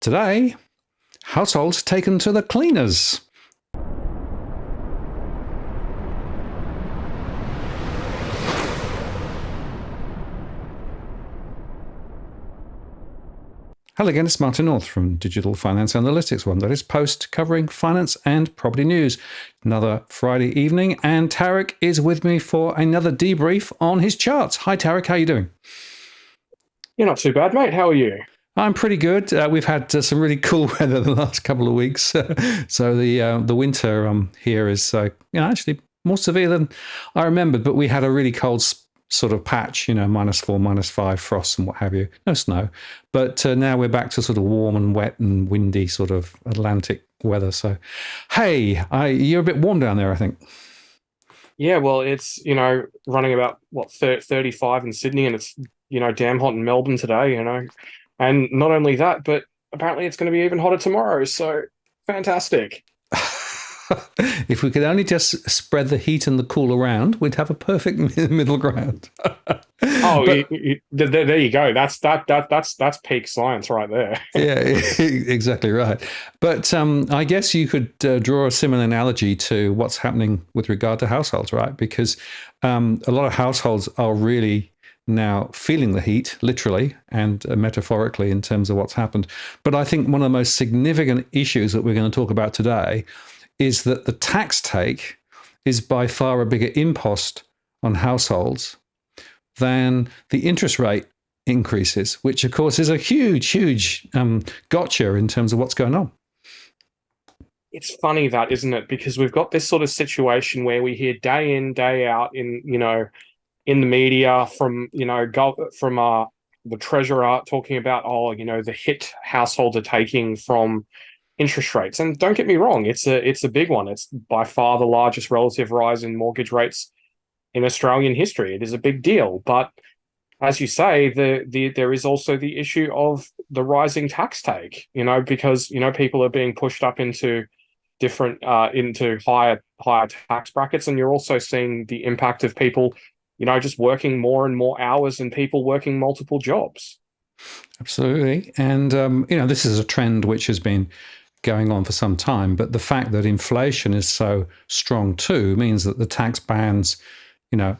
Today, households taken to the cleaners. Hello again, it's Martin North from Digital Finance Analytics, one that is post covering finance and property news. Another Friday evening, and Tarric is with me for another debrief on his charts. Hi Tarric, how are you doing? You're not too bad, mate. How are you? I'm pretty good. We've had some really cool weather the last couple of weeks, so the winter here is actually more severe than I remembered. But we had a really cold sort of patch, -4, -5 frost and what have you. No snow, but now we're back to sort of warm and wet and windy sort of Atlantic weather. So, hey, you're a bit warm down there, I think. Yeah, well, it's, running about, 35 in Sydney, and it's, damn hot in Melbourne today. And not only that, but apparently it's going to be even hotter tomorrow. So fantastic. If we could only just spread the heat and the cool around, we'd have a perfect middle ground. Oh, But there you go. That's peak science right there. yeah, exactly right. But I guess you could draw a similar analogy to what's happening with regard to households, right? Because a lot of households are really now feeling the heat, literally and metaphorically, in terms of what's happened. But I think one of the most significant issues that we're going to talk about today is that the tax take is by far a bigger impost on households than the interest rate increases, which of course is a huge gotcha in terms of what's going on. It's funny that, isn't it? Because we've got this sort of situation where we hear day in, day out in the media from, the treasurer talking about, the hit households are taking from interest rates. And don't get me wrong, it's a big one. It's by far the largest relative rise in mortgage rates in Australian history. It is a big deal. But as you say, there is also the issue of the rising tax take, because, people are being pushed up into different into higher tax brackets. And you're also seeing the impact of people, just working more and more hours and people working multiple jobs. Absolutely. And, this is a trend which has been going on for some time, but the fact that inflation is so strong too means that the tax bands,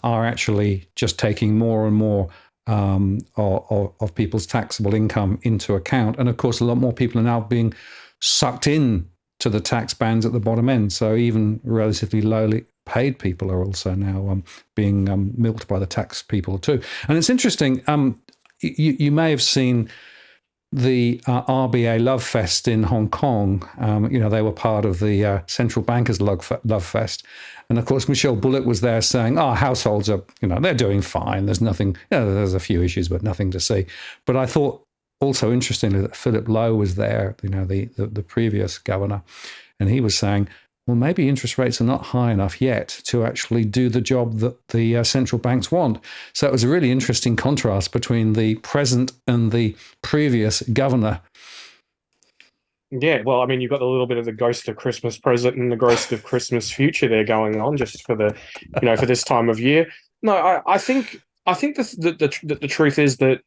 are actually just taking more and more of people's taxable income into account. And of course, a lot more people are now being sucked in to the tax bands at the bottom end. So even relatively lowly paid people are also now being milked by the tax people too. And it's interesting. You may have seen the RBA Love Fest in Hong Kong. They were part of the Central Bankers Love Fest. And of course, Michelle Bullock was there saying, households are, they're doing fine. There's nothing, there's a few issues, but nothing to see. But I thought also interestingly that Philip Lowe was there, the previous governor. And he was saying, well, maybe interest rates are not high enough yet to actually do the job that the central banks want. So it was a really interesting contrast between the present and the previous governor. Yeah, well, I mean, you've got a little bit of the ghost of Christmas present and the ghost of Christmas future there going on just for for this time of year. No, I think the truth is that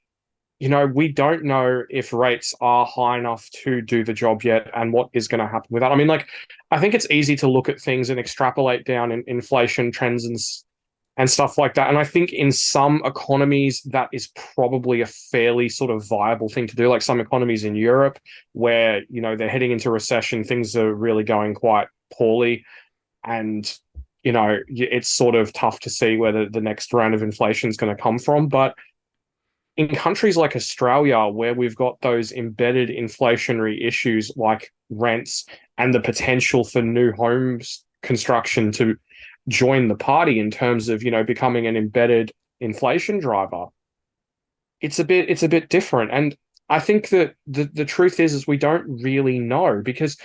we don't know if rates are high enough to do the job yet and what is going to happen with that. I mean, I think it's easy to look at things and extrapolate down in inflation trends and stuff like that. And I think in some economies, that is probably a fairly sort of viable thing to do. Like some economies in Europe where, they're heading into recession, things are really going quite poorly. And, it's sort of tough to see where the next round of inflation is going to come from. But in countries like Australia, where we've got those embedded inflationary issues like rents and the potential for new homes construction to join the party in terms of, becoming an embedded inflation driver, it's a bit different. And I think that the truth is we don't really know, because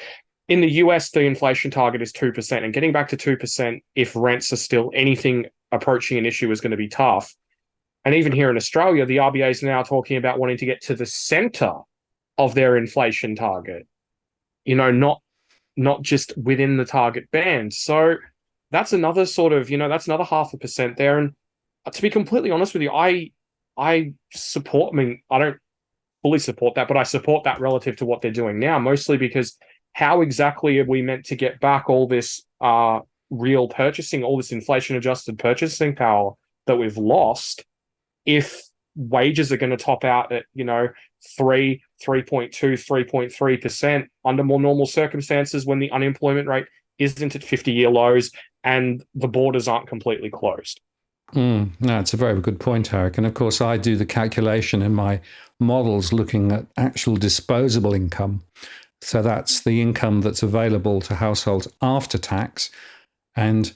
in the US, the inflation target is 2%, and getting back to 2% if rents are still anything approaching an issue is going to be tough. And even here in Australia, the RBA is now talking about wanting to get to the center of their inflation target, not just within the target band. So that's another sort of, that's another 0.5% there. And to be completely honest with you, I support, I mean, I don't fully support that, but I support that relative to what they're doing now, mostly because how exactly are we meant to get back all this real purchasing, all this inflation adjusted purchasing power that we've lost if wages are going to top out at, 3.2, 3.3% under more normal circumstances when the unemployment rate isn't at 50-year lows and the borders aren't completely closed. No, it's a very good point, Tarric. And of course, I do the calculation in my models looking at actual disposable income. So that's the income that's available to households after tax. And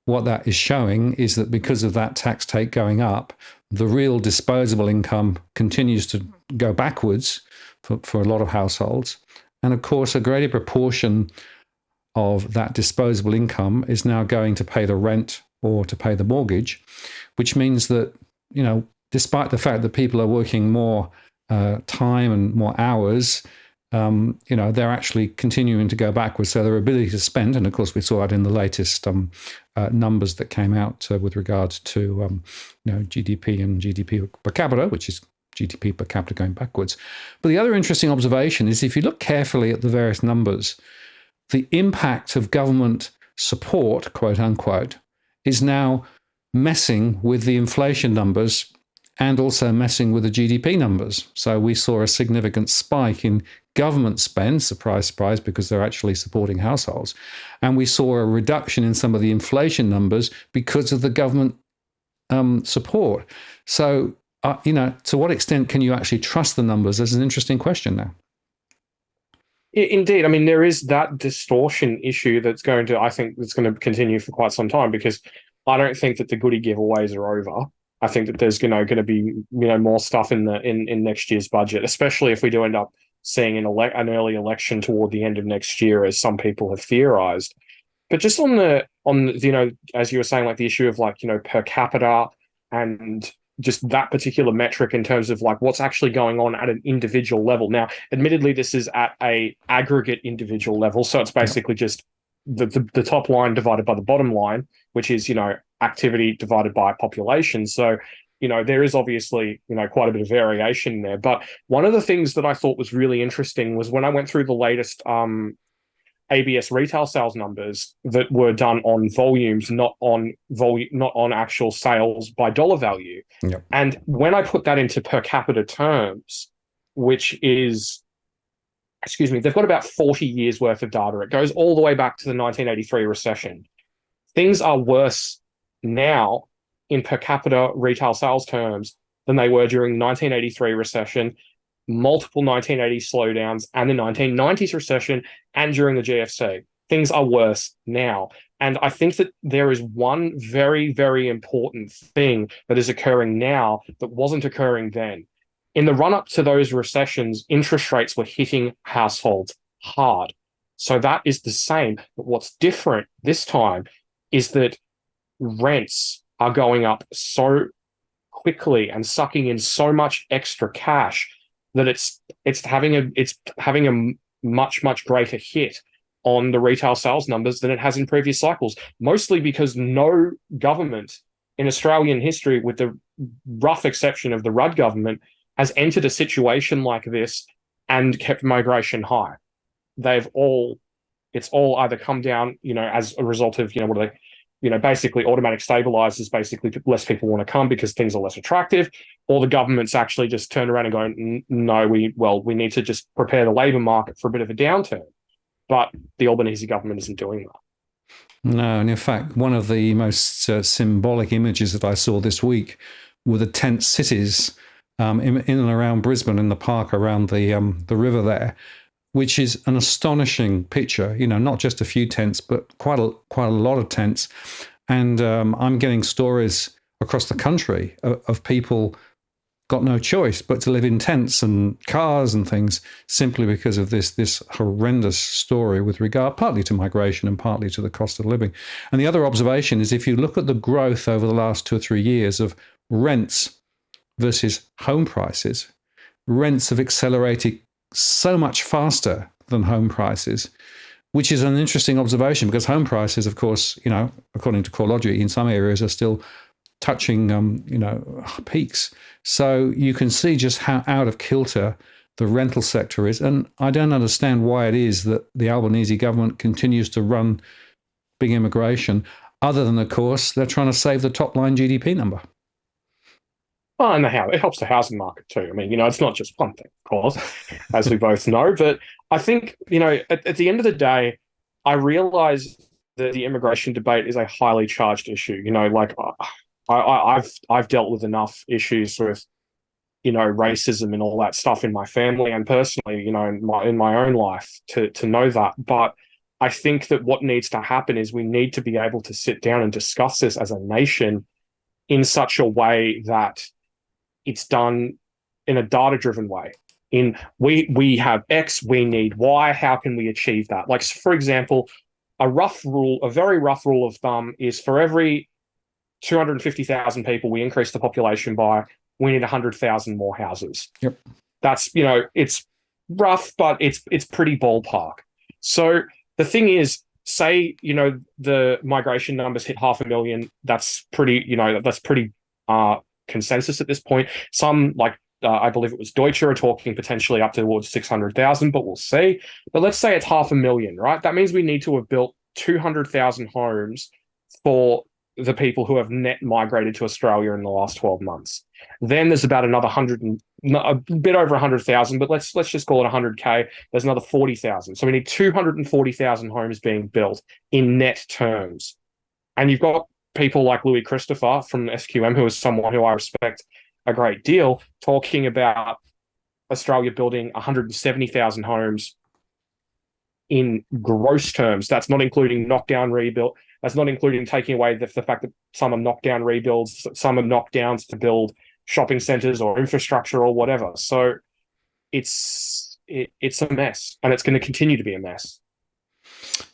what that is showing is that because of that tax take going up, the real disposable income continues to go backwards for a lot of households. And of course, a greater proportion of that disposable income is now going to pay the rent or to pay the mortgage, which means that, despite the fact that people are working more time and more hours, they're actually continuing to go backwards. So their ability to spend, and of course we saw that in the latest numbers that came out with regards to GDP and GDP per capita, which is GDP per capita going backwards. But the other interesting observation is if you look carefully at the various numbers, the impact of government support, quote unquote, is now messing with the inflation numbers and also messing with the GDP numbers. So we saw a significant spike in government spend, surprise, surprise, because they're actually supporting households. And we saw a reduction in some of the inflation numbers because of the government support. So, to what extent can you actually trust the numbers? That's an interesting question now. Indeed. I mean, there is that distortion issue I think that's going to continue for quite some time, because I don't think that the goodie giveaways are over. I think that there's going to be more stuff in next year's budget, especially if we do end up seeing an early election toward the end of next year, as some people have theorized. But just on as you were saying, like the issue of per capita and just that particular metric in terms of what's actually going on at an individual level. Now, admittedly, this is at a aggregate individual level, so it's basically just the top line divided by the bottom line, which is activity divided by population. So there is obviously quite a bit of variation there. But one of the things that I thought was really interesting was when I went through the latest ABS retail sales numbers that were done on volumes, not on actual sales by dollar value. Yep. And when I put that into per capita terms, which is, they've got about 40 years worth of data. It goes all the way back to the 1983 recession. Things are worse now in per capita retail sales terms than they were during the 1983 recession, multiple 1980s slowdowns, and the 1990s recession, and during the GFC. Things are worse now. And I think that there is one very, very important thing that is occurring now that wasn't occurring then. In the run-up to those recessions, interest rates were hitting households hard. So that is the same. But what's different this time is that rents are going up so quickly and sucking in so much extra cash that it's having a much, much greater hit on the retail sales numbers than it has in previous cycles, mostly because no government in Australian history, with the rough exception of the Rudd government, has entered a situation like this and kept migration high. It's all either come down, as a result of, basically automatic stabilizers, basically less people want to come because things are less attractive, or the government's actually just turned around and going, no, we need to just prepare the labour market for a bit of a downturn. But the Albanese government isn't doing that. No, and in fact, one of the most symbolic images that I saw this week were the tent cities in and around Brisbane, in the park around the river there, which is an astonishing picture. Not just a few tents, but quite a lot of tents. And I'm getting stories across the country of people got no choice but to live in tents and cars and things simply because of this horrendous story with regard partly to migration and partly to the cost of living. And the other observation is if you look at the growth over the last 2 or 3 years of rents versus home prices, rents have accelerated so much faster than home prices, which is an interesting observation because home prices, of course, according to CoreLogic, in some areas are still touching peaks. So you can see just how out of kilter the rental sector is. And I don't understand why it is that the Albanese government continues to run big immigration, other than, of course, they're trying to save the top line GDP number. Well, and it helps the housing market too. I mean, it's not just one thing, of course, as we both know. But I think, at the end of the day, I realize that the immigration debate is a highly charged issue. I've dealt with enough issues with, racism and all that stuff in my family and personally, in my own life to know that. But I think that what needs to happen is we need to be able to sit down and discuss this as a nation in such a way that it's done in a data-driven way. We have X, we need Y. How can we achieve that? Like, for example, a very rough rule of thumb is for every 250,000 people we increase the population by, we need 100,000 more houses. Yep. That's, it's rough, but it's pretty ballpark. So the thing is, say, the migration numbers hit 500,000, that's pretty, consensus at this point. Some, like I believe it was Deutsche, are talking potentially up towards 600,000, but we'll see. But let's say it's 500,000, right? That means we need to have built 200,000 homes for the people who have net migrated to Australia in the last 12 months. Then there's about another a bit over 100,000, but let's just call it 100K. There's another 40,000. So we need 240,000 homes being built in net terms. And you've got people like Louis Christopher from SQM, who is someone who I respect a great deal, talking about Australia building 170,000 homes in gross terms. That's not including knockdown rebuild. That's not including taking away the fact that some are knockdown rebuilds, some are knockdowns to build shopping centres or infrastructure or whatever. So it's a mess, and it's going to continue to be a mess.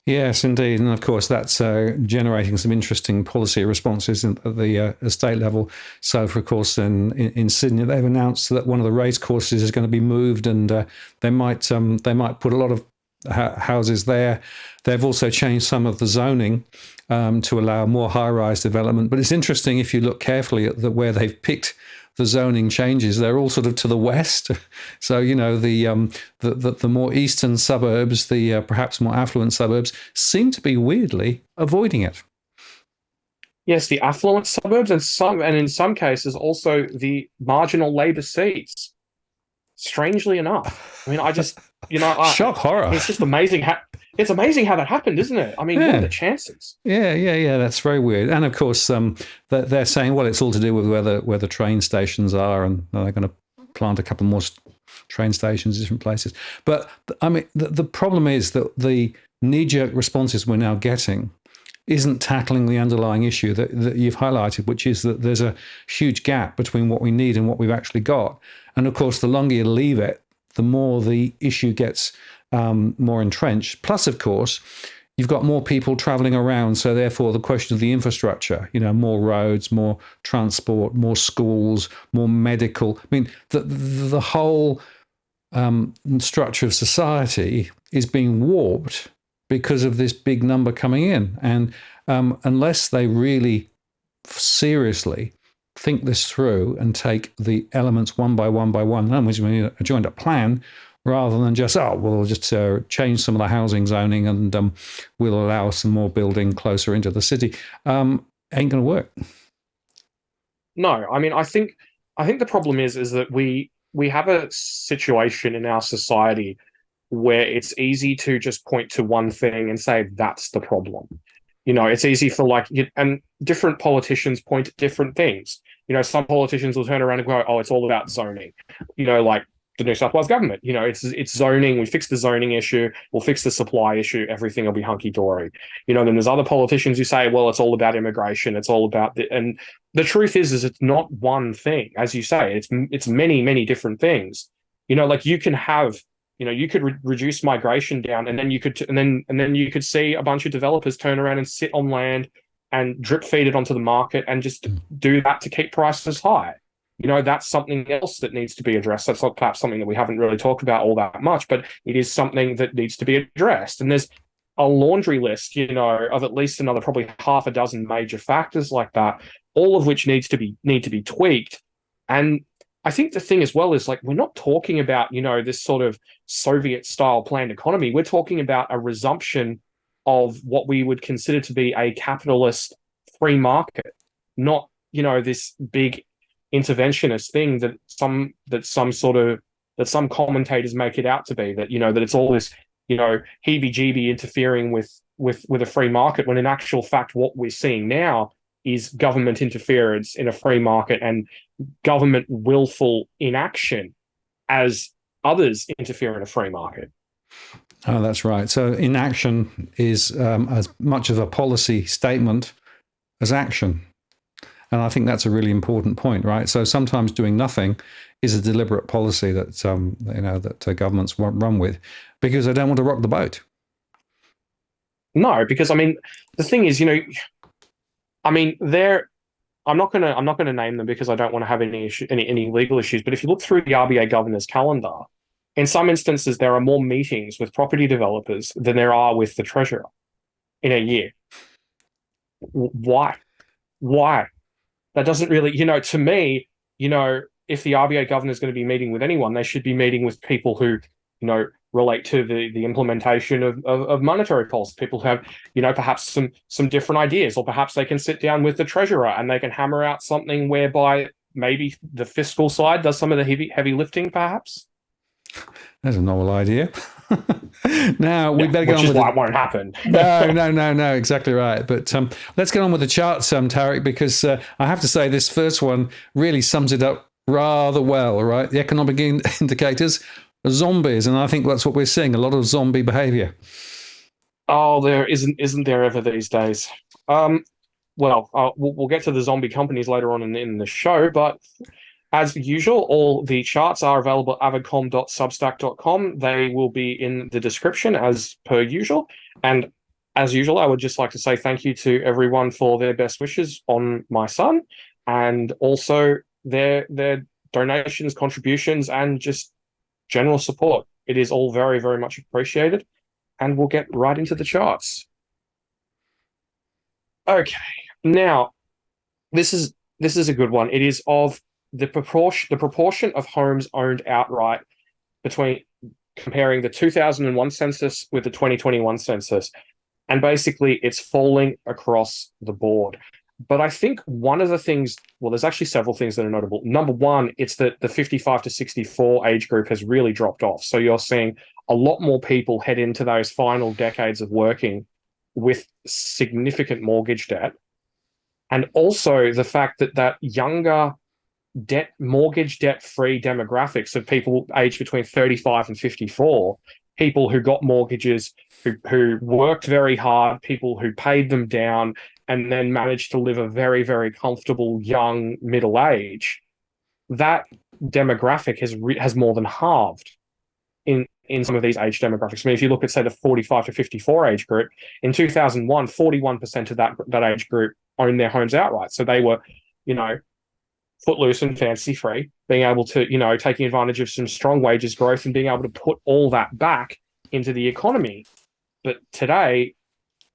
Yes, indeed. And of course, that's generating some interesting policy responses at the state level. So, of course, in Sydney, they've announced that one of the race courses is going to be moved, and they might put a lot of houses there. They've also changed some of the zoning to allow more high-rise development. But it's interesting, if you look carefully at where they've picked the zoning changes, they're all sort of to the west. So, the more eastern suburbs, the perhaps more affluent suburbs, seem to be weirdly avoiding it. Yes, the affluent suburbs, and in some cases also the marginal Labor seats. Strangely enough, I mean, I just, shock horror. It's just amazing it's amazing how that happened, isn't it? I mean, what are the chances? Yeah. That's very weird. And of course, they're saying, well, it's all to do with where the train stations are, and they're going to plant a couple more train stations in different places. But I mean, the problem is that the knee-jerk responses we're now getting isn't tackling the underlying issue that you've highlighted, which is that there's a huge gap between what we need and what we've actually got. And of course, the longer you leave it, the more the issue gets more entrenched. Plus, of course, you've got more people traveling around. So therefore, the question of the infrastructure, more roads, more transport, more schools, more medical. I mean, the whole structure of society is being warped because of this big number coming in. And unless they really seriously think this through and take the elements one by one, which means a joined up plan, rather than just, we'll just change some of the housing zoning and we'll allow some more building closer into the city, ain't going to work. No, I mean, I think the problem is that we have a situation in our society where it's easy to just point to one thing and say that's the problem. It's easy for and different politicians point at different things. Some politicians will turn around and go, it's all about zoning. Like the New South Wales government, it's zoning. We fix the zoning issue. We'll fix the supply issue. Everything will be hunky-dory. Then there's other politicians who say, well, it's all about immigration. It's all about and the truth is it's not one thing. As you say, it's many, many different things. You can have, you could reduce migration down, and then you could, and then you could see a bunch of developers turn around and sit on land and drip feed it onto the market and just do that to keep prices high. That's something else that needs to be addressed. That's not perhaps something that we haven't really talked about all that much, but it is something that needs to be addressed. And there's a laundry list, of at least another probably half a dozen major factors like that, all of which need to be tweaked. And I think the thing as well is like we're not talking about, this sort of Soviet style planned economy. We're talking about a resumption of what we would consider to be a capitalist free market, not, this big interventionist thing that some commentators make it out to be, that, that it's all this, heebie-jeebie interfering with a free market, when in actual fact what we're seeing now is government interference in a free market and government willful inaction as others interfere in a free market. Oh, that's right. So inaction is as much of a policy statement as action. And I think that's a really important point, right? So sometimes doing nothing is a deliberate policy that that governments won't run with because they don't want to rock the boat. No, because I mean, the thing is, I'm not gonna name them because I don't want to have any legal issues. But if you look through the RBA governor's calendar, in some instances there are more meetings with property developers than there are with the treasurer in a year. Why? That doesn't really, to me, if the RBA governor is going to be meeting with anyone, they should be meeting with people who, relate to the implementation of monetary policy, people who have, perhaps some different ideas, or perhaps they can sit down with the treasurer and they can hammer out something whereby maybe the fiscal side does some of the heavy lifting, perhaps. That's a novel idea. Now we better get on with why it won't happen. No, exactly right. But let's get on with the charts, Tarric, because I have to say this first one really sums it up rather well, right? The economic indicators are zombies, and I think that's what we're seeing, a lot of zombie behavior. Oh, there isn't there ever these days? We'll get to the zombie companies later on in the show, but as usual, all the charts are available at avidcom.substack.com. They will be in the description as per usual. And as usual, I would just like to say thank you to everyone for their best wishes on my son, and also their donations, contributions, and just general support. It is all very, very much appreciated. And we'll get right into the charts. Okay, now this is a good one. It is of the proportion of homes owned outright between comparing the 2001 census with the 2021 census, and basically it's falling across the board. But I think one of the things, well, there's actually several things that are notable. Number one, it's that the 55 to 64 age group has really dropped off. So you're seeing a lot more people head into those final decades of working with significant mortgage debt. And also the fact that younger mortgage debt-free demographics of people aged between 35 and 54, people who got mortgages, who worked very hard, people who paid them down, and then managed to live a very, very comfortable young middle age, that demographic has more than halved in some of these age demographics. I mean, if you look at, say, the 45 to 54 age group, in 2001, 41% of that age group owned their homes outright. So they were, footloose and fancy free, being able to, taking advantage of some strong wages growth and being able to put all that back into the economy. But today,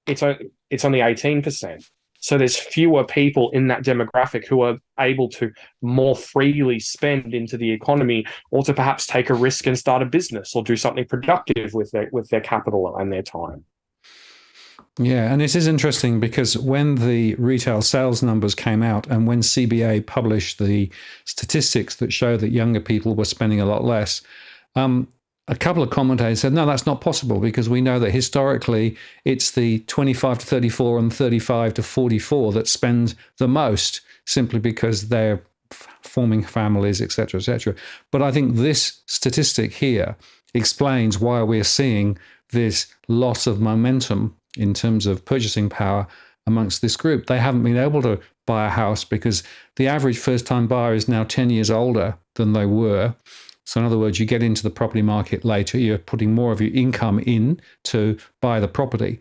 it's only 18%. So there's fewer people in that demographic who are able to more freely spend into the economy, or to perhaps take a risk and start a business or do something productive with their capital and their time. Yeah, and this is interesting because when the retail sales numbers came out and when CBA published the statistics that show that younger people were spending a lot less, a couple of commentators said, no, that's not possible, because we know that historically it's the 25 to 34 and 35 to 44 that spend the most, simply because they're forming families, etc., etc. But I think this statistic here explains why we're seeing this loss of momentum in terms of purchasing power amongst this group. They haven't been able to buy a house because the average first-time buyer is now 10 years older than they were. So in other words, you get into the property market later, you're putting more of your income in to buy the property.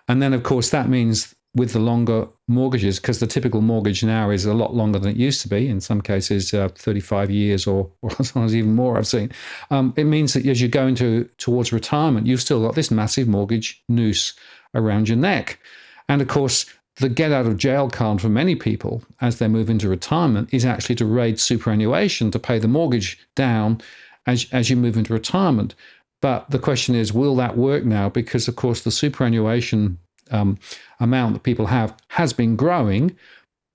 And then, of course, that means with the longer mortgages, because the typical mortgage now is a lot longer than it used to be, in some cases 35 years or sometimes even more, I've seen. It means that as you go towards retirement, you've still got this massive mortgage noose around your neck. And of course, the get out of jail card for many people as they move into retirement is actually to raid superannuation to pay the mortgage down as you move into retirement. But the question is, will that work now? Because, of course, the superannuation amount that people have has been growing,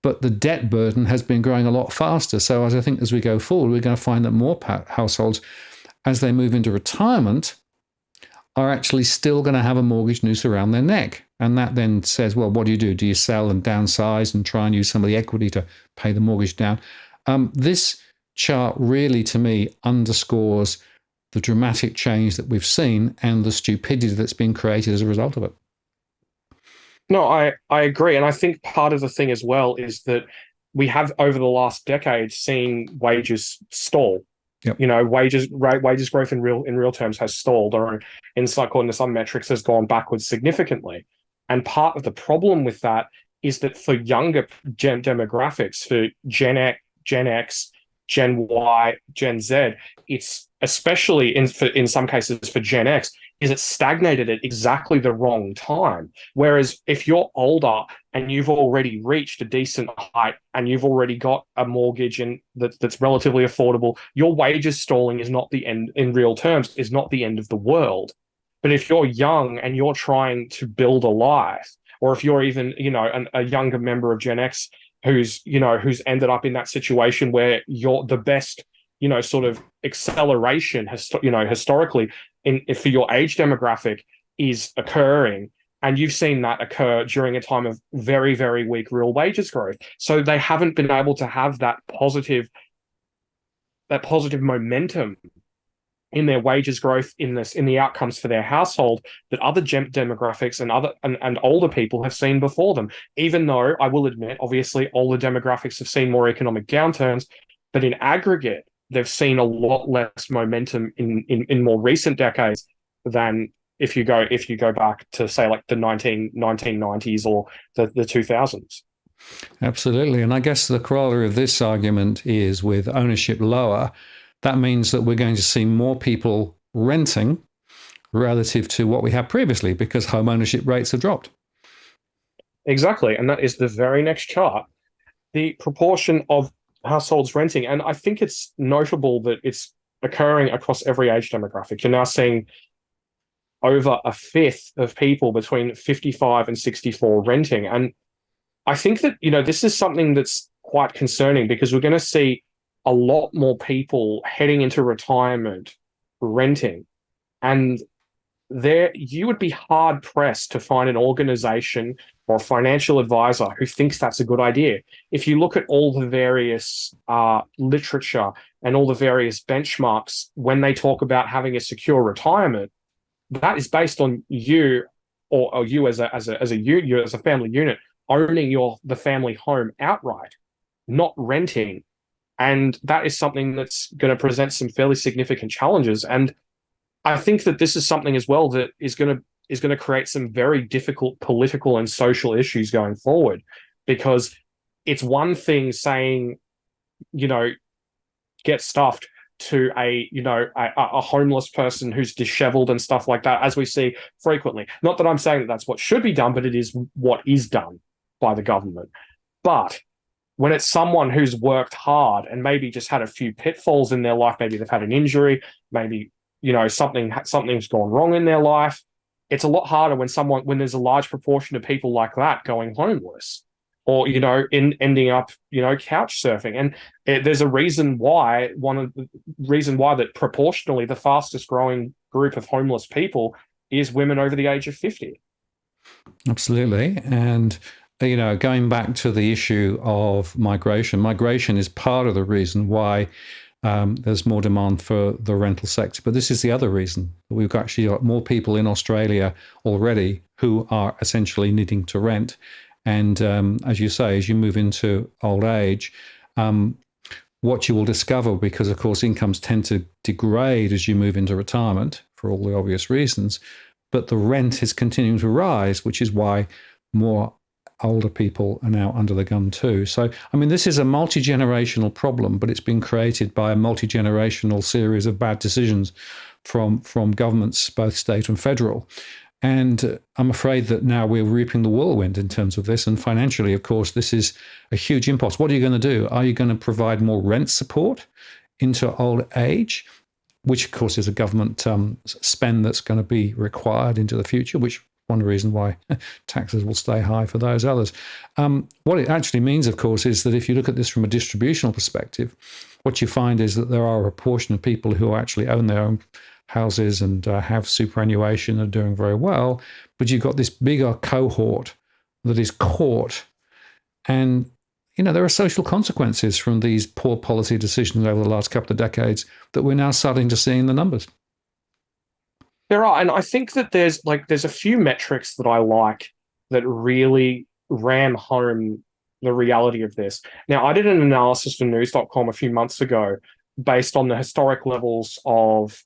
but the debt burden has been growing a lot faster. So as I think as we go forward, we're going to find that more households, as they move into retirement, are actually still going to have a mortgage noose around their neck. And that then says, well, what do? Do you sell and downsize and try and use some of the equity to pay the mortgage down? This chart really, to me, underscores the dramatic change that we've seen and the stupidity that's been created as a result of it. No, I agree. And I think part of the thing as well is that we have, over the last decade, seen wages stall. Yep. Wages growth in real terms has stalled, or according to some metrics has gone backwards significantly. And part of the problem with that is that for younger demographics, for Gen X, Gen Y, Gen Z, it's especially in some cases for Gen X, is it stagnated at exactly the wrong time. Whereas if you're older and you've already reached a decent height and you've already got a mortgage and that's relatively affordable, your wages stalling is not the end, in real terms, is not the end of the world. But if you're young and you're trying to build a life, or if you're even, a younger member of Gen X who's ended up in that situation where you're the best, sort of acceleration historically for your age demographic is occurring, and you've seen that occur during a time of very, very weak real wages growth. So they haven't been able to have that positive momentum in their wages growth, in the outcomes for their household, that other demographics and older people have seen before them. Even though I will admit, obviously, older demographics have seen more economic downturns, but in aggregate, they've seen a lot less momentum in more recent decades than if you go back to, say, like the 1990s or the 2000s. Absolutely. And I guess the corollary of this argument is, with ownership lower, that means that we're going to see more people renting relative to what we had previously, because home ownership rates have dropped. Exactly. And that is the very next chart. The proportion of households renting. And I think it's notable that it's occurring across every age demographic. You're now seeing over a fifth of people between 55 and 64 renting. And I think that, this is something that's quite concerning, because we're going to see a lot more people heading into retirement renting. And you would be hard pressed to find an organization or a financial advisor who thinks that's a good idea. If you look at all the various literature and all the various benchmarks, when they talk about having a secure retirement, that is based on you or you as a family unit owning the family home outright, not renting. And that is something that's going to present some fairly significant challenges. And I think that this is something as well that is going to create some very difficult political and social issues going forward, because it's one thing saying, get stuffed to a homeless person who's disheveled and stuff like that, as we see frequently. Not that I'm saying that that's what should be done, but it is what is done by the government. But when it's someone who's worked hard and maybe just had a few pitfalls in their life, maybe they've had an injury, maybe something's gone wrong in their life, it's a lot harder when there's a large proportion of people like that going homeless, or ending up couch surfing. And there's a reason why that proportionally the fastest growing group of homeless people is women over the age of 50. Absolutely. And going back to the issue of migration is part of the reason why there's more demand for the rental sector. But this is the other reason. We've actually got more people in Australia already who are essentially needing to rent. And as you say, as you move into old age, what you will discover, because of course incomes tend to degrade as you move into retirement for all the obvious reasons, but the rent is continuing to rise, which is why more older people are now under the gun too. So, this is a multi-generational problem, but it's been created by a multi-generational series of bad decisions from governments, both state and federal. And I'm afraid that now we're reaping the whirlwind in terms of this. And financially, of course, this is a huge impulse. What are you going to do? Are you going to provide more rent support into old age, which, of course, is a government spend that's going to be required into the future, which one reason why taxes will stay high for those others. What it actually means, of course, is that if you look at this from a distributional perspective, what you find is that there are a proportion of people who actually own their own houses and have superannuation and are doing very well, but you've got this bigger cohort that is caught. And, there are social consequences from these poor policy decisions over the last couple of decades that we're now starting to see in the numbers. There are, and I think that there's a few metrics that I like that really ram home the reality of this. Now, I did an analysis for news.com a few months ago based on the historic levels of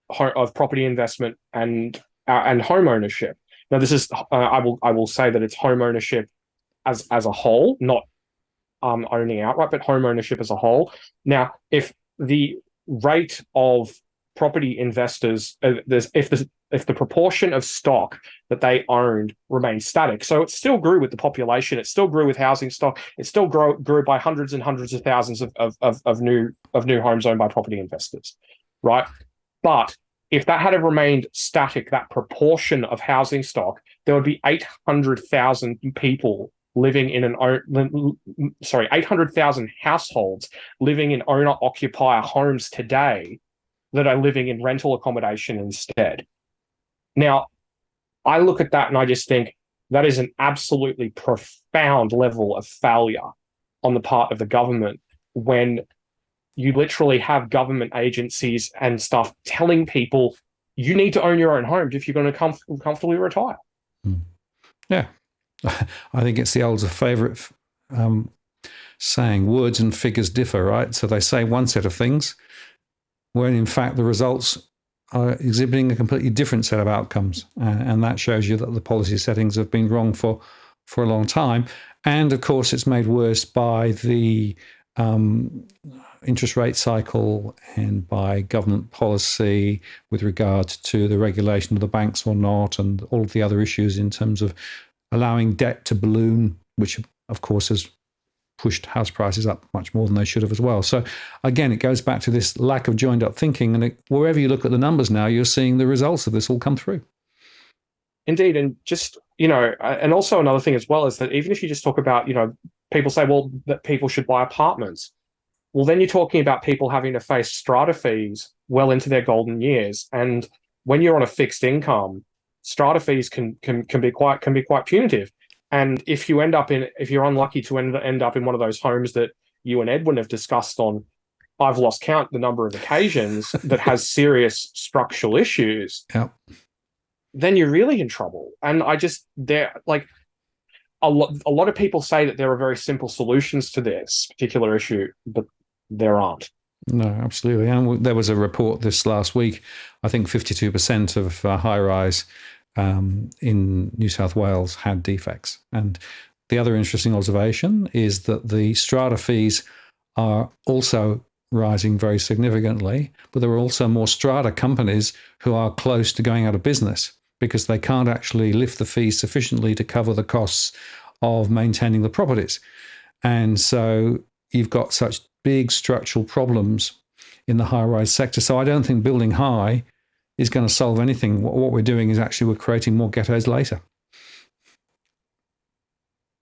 property investment and home ownership. Now, this is I will say that it's home ownership as a whole, not owning outright, but home ownership as a whole. Now, if the rate of property investors, if the proportion of stock that they owned remained static, so it still grew with the population, it still grew with housing stock, it still grew by hundreds and hundreds of thousands of new homes owned by property investors, right? But if that had remained static, that proportion of housing stock, there would be 800,000 people living in 800,000 households living in owner-occupier homes today that are living in rental accommodation instead. Now, I look at that and I just think that is an absolutely profound level of failure on the part of the government when you literally have government agencies and stuff telling people you need to own your own home if you're going to comfortably retire. Yeah. I think it's the old favorite saying, words and figures differ, right? So they say one set of things when in fact the results are exhibiting a completely different set of outcomes. And that shows you that the policy settings have been wrong for a long time. And of course, it's made worse by the interest rate cycle and by government policy with regard to the regulation of the banks or not, and all of the other issues in terms of allowing debt to balloon, which of course has pushed house prices up much more than they should have as well. So again, it goes back to this lack of joined up thinking. And wherever you look at the numbers now, you're seeing the results of this all come through. Indeed. And just, and also another thing as well is that even if you just talk about, people say, well, that people should buy apartments. Well, then you're talking about people having to face strata fees well into their golden years. And when you're on a fixed income, strata fees can be quite punitive. And if you're unlucky to end up in one of those homes that you and Edwin have discussed on, I've lost count the number of occasions, that has serious structural issues, yep, then you're really in trouble. And a lot of people say that there are very simple solutions to this particular issue, but there aren't. No, absolutely. And there was a report this last week, I think 52% of high-rise in New South Wales had defects. And the other interesting observation is that the strata fees are also rising very significantly, but there are also more strata companies who are close to going out of business because they can't actually lift the fees sufficiently to cover the costs of maintaining the properties. And so you've got such big structural problems in the high-rise sector. So I don't think building high is going to solve anything. What we're doing is actually we're creating more ghettos later.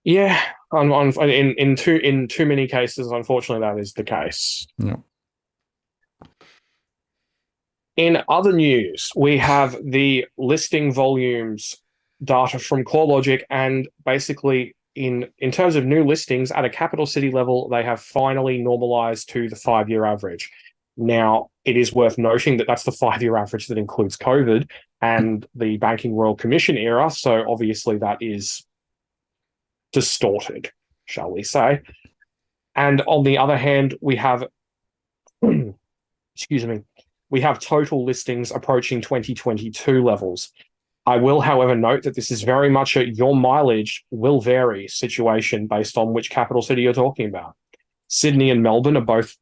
Yeah, in too many cases, unfortunately, that is the case. Yeah. In other news, we have the listing volumes data from CoreLogic, and basically in terms of new listings at a capital city level, they have finally normalized to the 5-year average. Now, it is worth noting that that's the 5-year average that includes COVID and the Banking Royal Commission era. So obviously that is distorted, shall we say. And on the other hand, we have, we have total listings approaching 2022 levels. I will, however, note that this is very much a your mileage will vary situation based on which capital city you're talking about. Sydney and Melbourne are both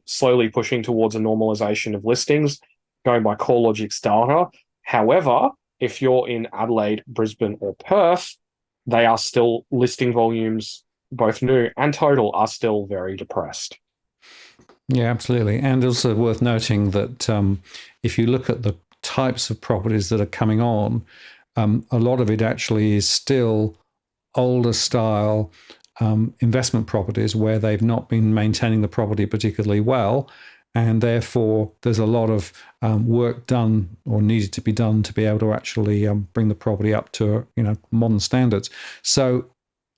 slowly pushing towards a normalization of listings, going by CoreLogic's data. However, if you're in Adelaide, Brisbane, or Perth, they are still listing volumes, both new and total, are still very depressed. Yeah, absolutely. And also worth noting that if you look at the types of properties that are coming on, a lot of it actually is still older style investment properties where they've not been maintaining the property particularly well. And therefore, there's a lot of work done or needed to be done to be able to actually bring the property up to modern standards. So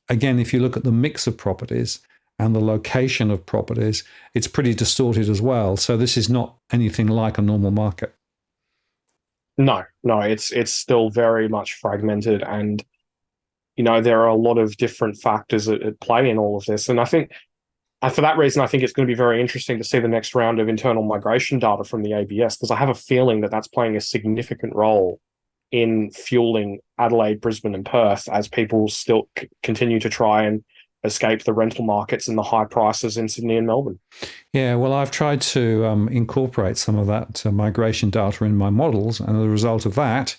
again, if you look at the mix of properties and the location of properties, it's pretty distorted as well. So this is not anything like a normal market. No, no, it's still very much fragmented, and there are a lot of different factors at play in all of this. And I think, and for that reason, I think it's going to be very interesting to see the next round of internal migration data from the ABS, because I have a feeling that that's playing a significant role in fueling Adelaide, Brisbane, and Perth as people still continue to try and escape the rental markets and the high prices in Sydney and Melbourne. Yeah, well, I've tried to incorporate some of that migration data in my models, and as a result of that,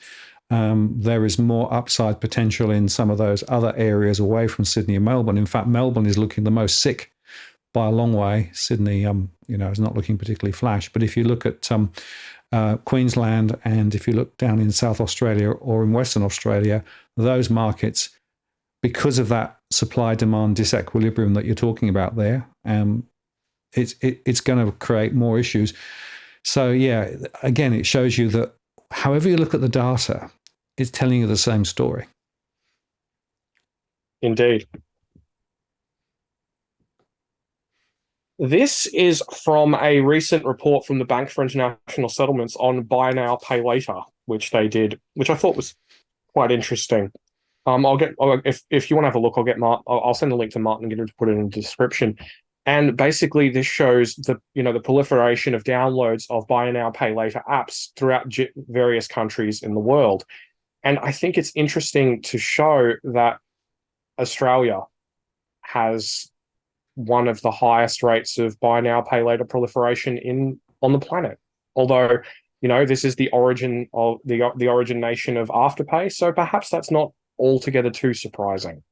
there is more upside potential in some of those other areas away from Sydney and Melbourne. In fact, Melbourne is looking the most sick by a long way. Sydney, is not looking particularly flash. But if you look at Queensland, and if you look down in South Australia or in Western Australia, those markets, because of that supply-demand disequilibrium that you're talking about there, it's going to create more issues. So yeah, again, it shows you that however you look at the data, it's telling you the same story. Indeed. This is from a recent report from the Bank for International Settlements on buy now, pay later, which they did, which I thought was quite interesting. If you want to have a look, I'll send a link to Martin and get him to put it in the description. And basically, this shows the proliferation of downloads of buy now, pay later apps throughout various countries in the world. And I think it's interesting to show that Australia has one of the highest rates of buy now, pay later proliferation on the planet. Although, this is the origin of the origin nation of Afterpay, so perhaps that's not altogether too surprising.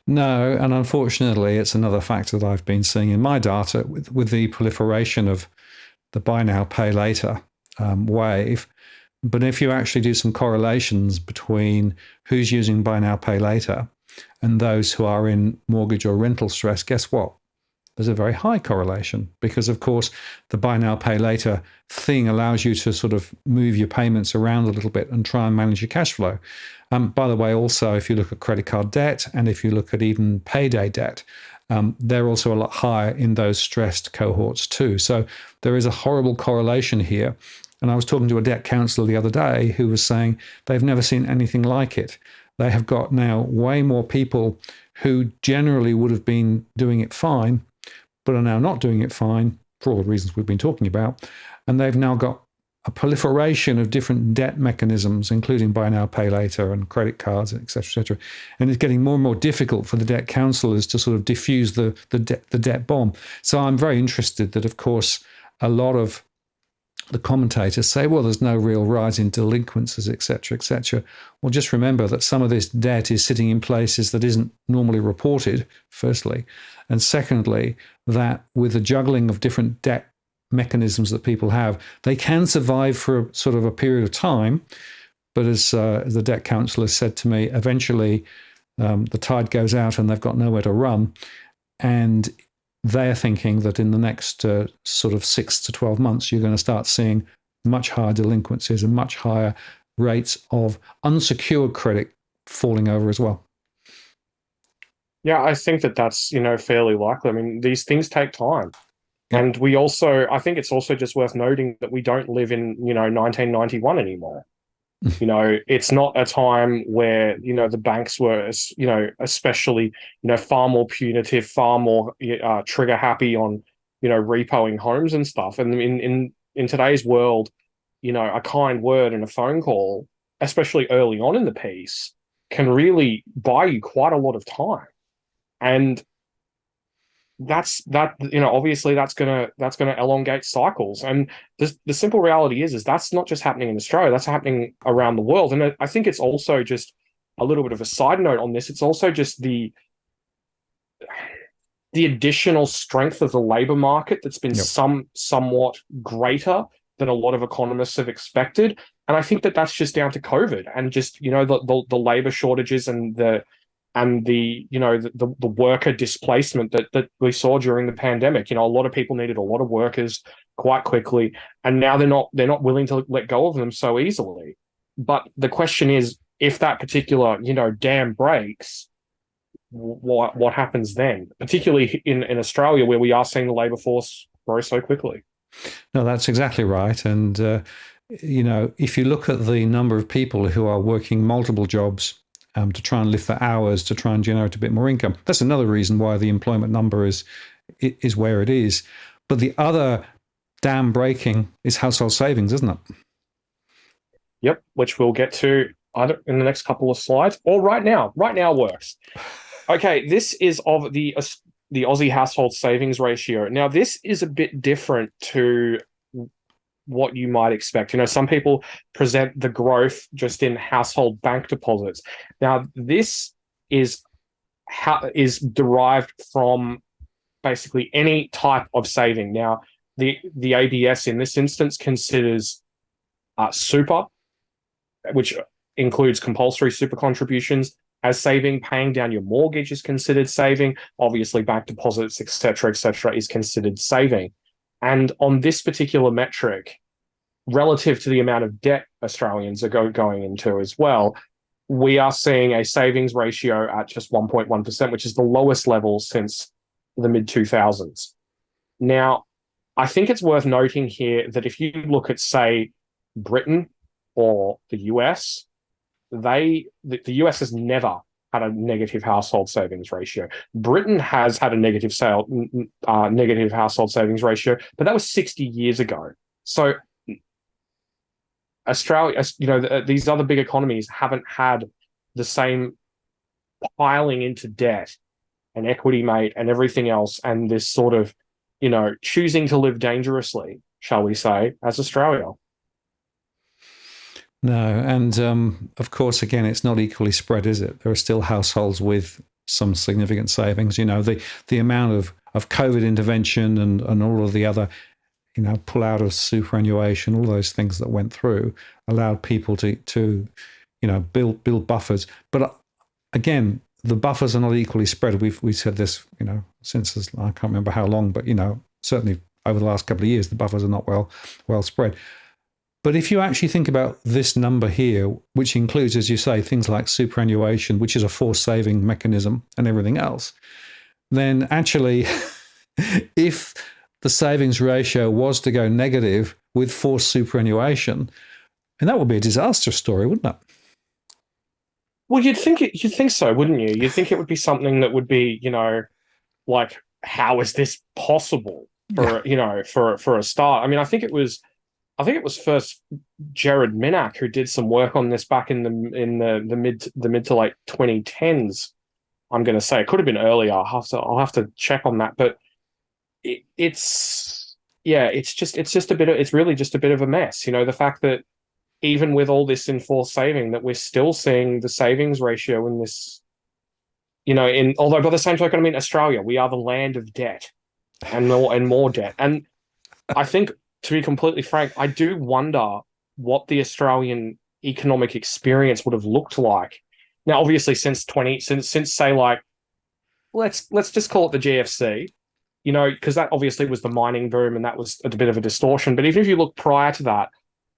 No, and unfortunately, it's another factor that I've been seeing in my data with the proliferation of the buy now, pay later wave. But if you actually do some correlations between who's using buy now, pay later and those who are in mortgage or rental stress, guess what? There's a very high correlation because, of course, the buy now, pay later thing allows you to sort of move your payments around a little bit and try and manage your cash flow. By the way, also, if you look at credit card debt and if you look at even payday debt, they're also a lot higher in those stressed cohorts too. So there is a horrible correlation here. And I was talking to a debt counselor the other day who was saying they've never seen anything like it. They have got now way more people who generally would have been doing it fine, but are now not doing it fine for all the reasons we've been talking about. And they've now got a proliferation of different debt mechanisms, including buy now, pay later and credit cards, et cetera, et cetera. And it's getting more and more difficult for the debt counselors to sort of diffuse the debt bomb. So I'm very interested that, of course, a lot of the commentators say, well, there's no real rise in delinquencies, et cetera, et cetera. Well, just remember that some of this debt is sitting in places that isn't normally reported, firstly. And secondly, that with the juggling of different debt mechanisms that people have, they can survive for a, sort of a period of time. But as the debt counsellor said to me, eventually the tide goes out and they've got nowhere to run. And they're thinking that in the next sort of 6 to 12 months, you're going to start seeing much higher delinquencies and much higher rates of unsecured credit falling over as well. Yeah, I think that's, fairly likely. I mean, these things take time. Yep. And I think it's also just worth noting that we don't live in, 1991 anymore. It's not a time where, the banks were, especially, far more punitive, far more trigger happy on, repoing homes and stuff. And in today's world, a kind word and a phone call, especially early on in the piece, can really buy you quite a lot of time. And obviously that's gonna elongate cycles. And the simple reality is that's not just happening in Australia, that's happening around the world. And I think it's also just a little bit of a side note on this. It's also just the additional strength of the labor market that's been Yep. somewhat greater than a lot of economists have expected. And I think that that's just down to COVID and just, the labor shortages and the worker displacement that we saw during the pandemic. A lot of people needed a lot of workers quite quickly, and now they're not willing to let go of them so easily. But the question is, if that particular dam breaks, what happens then? Particularly in Australia, where we are seeing the labour force grow so quickly. No, that's exactly right. And, if you look at the number of people who are working multiple jobs to try and lift their hours, to try and generate a bit more income, that's another reason why the employment number is where it is. But the other dam breaking is household savings, isn't it? Yep, which we'll get to either in the next couple of slides or right now. Right now works. Okay, this is of the Aussie household savings ratio. Now, this is a bit different to what you might expect. Some people present the growth just in household bank deposits. Now, this is derived from basically any type of saving. Now, the ABS in this instance considers super, which includes compulsory super contributions, as saving. Paying down your mortgage is considered saving. Obviously, bank deposits, etc., is considered saving. And on this particular metric, relative to the amount of debt Australians are going into as well, we are seeing a savings ratio at just 1.1%, which is the lowest level since the mid-2000s. Now, I think it's worth noting here that if you look at, say, Britain or the US, the US has never had a negative household savings ratio. Britain has had a negative household savings ratio, but that was 60 years ago. So Australia, these other big economies haven't had the same piling into debt and equity mate and everything else, and this sort of, choosing to live dangerously, shall we say, as Australia. No, and of course, again, it's not equally spread, is it? There are still households with some significant savings. The amount of COVID intervention and all of the other, pull out of superannuation, all those things that went through, allowed people to build buffers. But again, the buffers are not equally spread. We've said this, since I can't remember how long, but certainly over the last couple of years, the buffers are not well spread. But if you actually think about this number here, which includes, as you say, things like superannuation, which is a forced saving mechanism, and everything else, then actually, if the savings ratio was to go negative with forced superannuation, and that would be a disaster story, wouldn't it? Well, you'd think so, wouldn't you? You'd think it would be something that would be, like, how is this possible for a start? I mean, I think it was first Jared Minack who did some work on this back in the mid to late 2010s. I'm going to say it could have been earlier. I'll have to check on that, but it's really just a bit of a mess. The fact that even with all this enforced saving, that we're still seeing the savings ratio in this, although by the same token, I mean, Australia, we are the land of debt and more debt. And I think, to be completely frank, I do wonder what the Australian economic experience would have looked like. Now, obviously, since say, like, let's just call it the GFC, because that obviously was the mining boom and that was a bit of a distortion. But even if you look prior to that,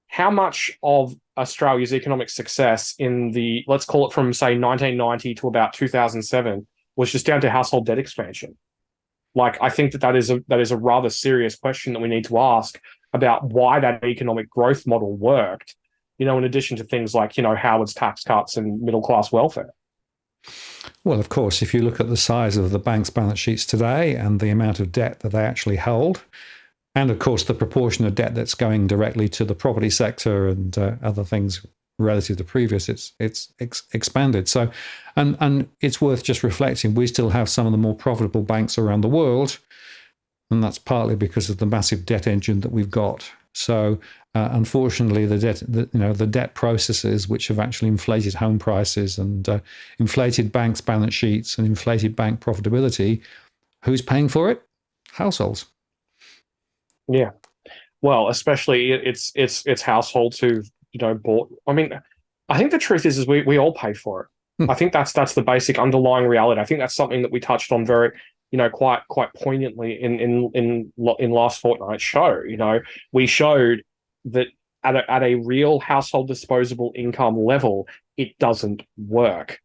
how much of Australia's economic success in let's call it from, say, 1990 to about 2007 was just down to household debt expansion? Like, I think that is a rather serious question that we need to ask about why that economic growth model worked, in addition to things like, Howard's tax cuts and middle class welfare. Well, of course, if you look at the size of the bank's balance sheets today and the amount of debt that they actually hold, and of course the proportion of debt that's going directly to the property sector and other things relative to previous, it's expanded. So, and it's worth just reflecting. We still have some of the more profitable banks around the world, and that's partly because of the massive debt engine that we've got. So, unfortunately, the debt processes, which have actually inflated home prices and inflated banks' balance sheets and inflated bank profitability, who's paying for it? Households. Yeah. Well, especially it's households who've bought. I mean, I think the truth is we all pay for it. I think that's the basic underlying reality. I think that's something that we touched on very quite poignantly in last fortnight's show. We showed that at a real household disposable income level, it doesn't work.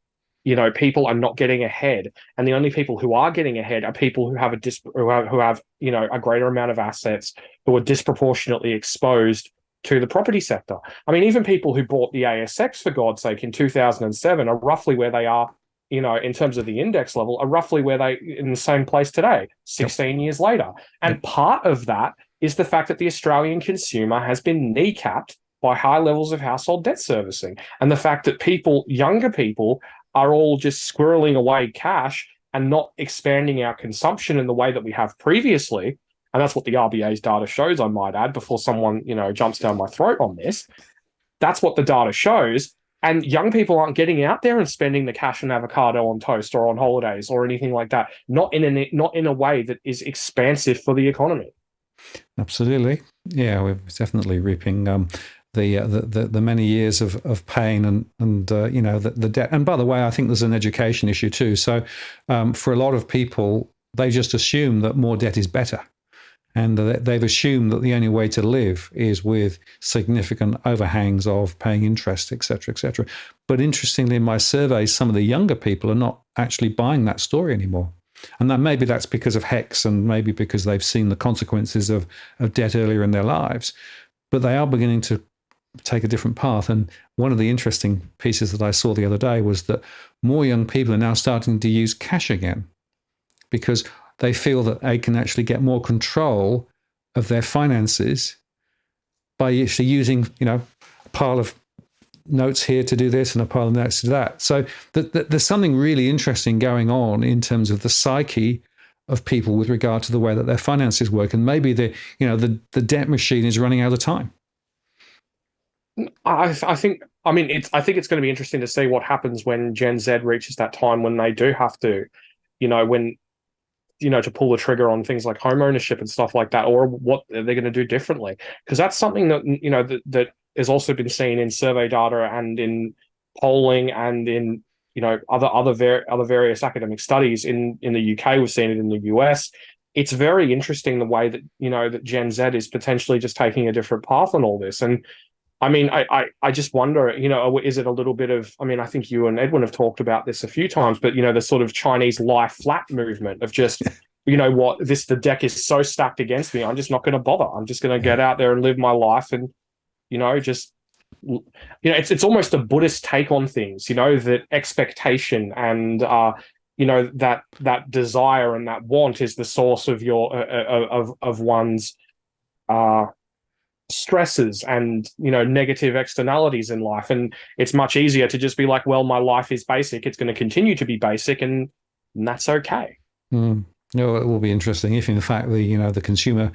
People are not getting ahead, and the only people who are getting ahead are people who have a greater amount of assets, who are disproportionately exposed to the property sector. I mean, even people who bought the ASX, for God's sake, in 2007 are roughly where they are, in terms of the index level, are roughly where they in the same place today, 16 years later. And part of that is the fact that the Australian consumer has been kneecapped by high levels of household debt servicing, and the fact that younger people, are all just squirreling away cash and not expanding our consumption in the way that we have previously. And that's what the RBA's data shows, I might add, before someone, jumps down my throat on this. That's what the data shows. And young people aren't getting out there and spending the cash on avocado on toast or on holidays or anything like that. Not in a way that is expansive for the economy. Absolutely. Yeah, we're definitely reaping the many years of pain and the debt. And by the way, I think there's an education issue too. So for a lot of people, they just assume that more debt is better. And they've assumed that the only way to live is with significant overhangs of paying interest, et cetera, et cetera. But interestingly, in my surveys, some of the younger people are not actually buying that story anymore. And maybe that's because of HEX, and maybe because they've seen the consequences of debt earlier in their lives. But they are beginning to take a different path. And one of the interesting pieces that I saw the other day was that more young people are now starting to use cash again, because they feel that they can actually get more control of their finances by actually using, a pile of notes here to do this and a pile of notes to do that. So there's something really interesting going on in terms of the psyche of people with regard to the way that their finances work. And maybe the debt machine is running out of time. I think it's going to be interesting to see what happens when Gen Z reaches that time when they do have to, to pull the trigger on things like home ownership and stuff like that, or what they're going to do differently. Because that's something that, that has also been seen in survey data and in polling and in, other various academic studies in the UK. We've seen it in the US. It's very interesting the way that, that Gen Z is potentially just taking a different path on all this. And I mean, I just wonder, is it a little bit of, I think you and Edwin have talked about this a few times, but, the sort of Chinese lie flat movement of just, the deck is so stacked against me, I'm just not going to bother. I'm just going to get out there and live my life and, it's almost a Buddhist take on things, that expectation and, that desire and that want is the source of of one's, stresses and negative externalities in life. And it's much easier to just be like, well, my life is basic, it's going to continue to be basic, and that's okay. It will be interesting if in fact the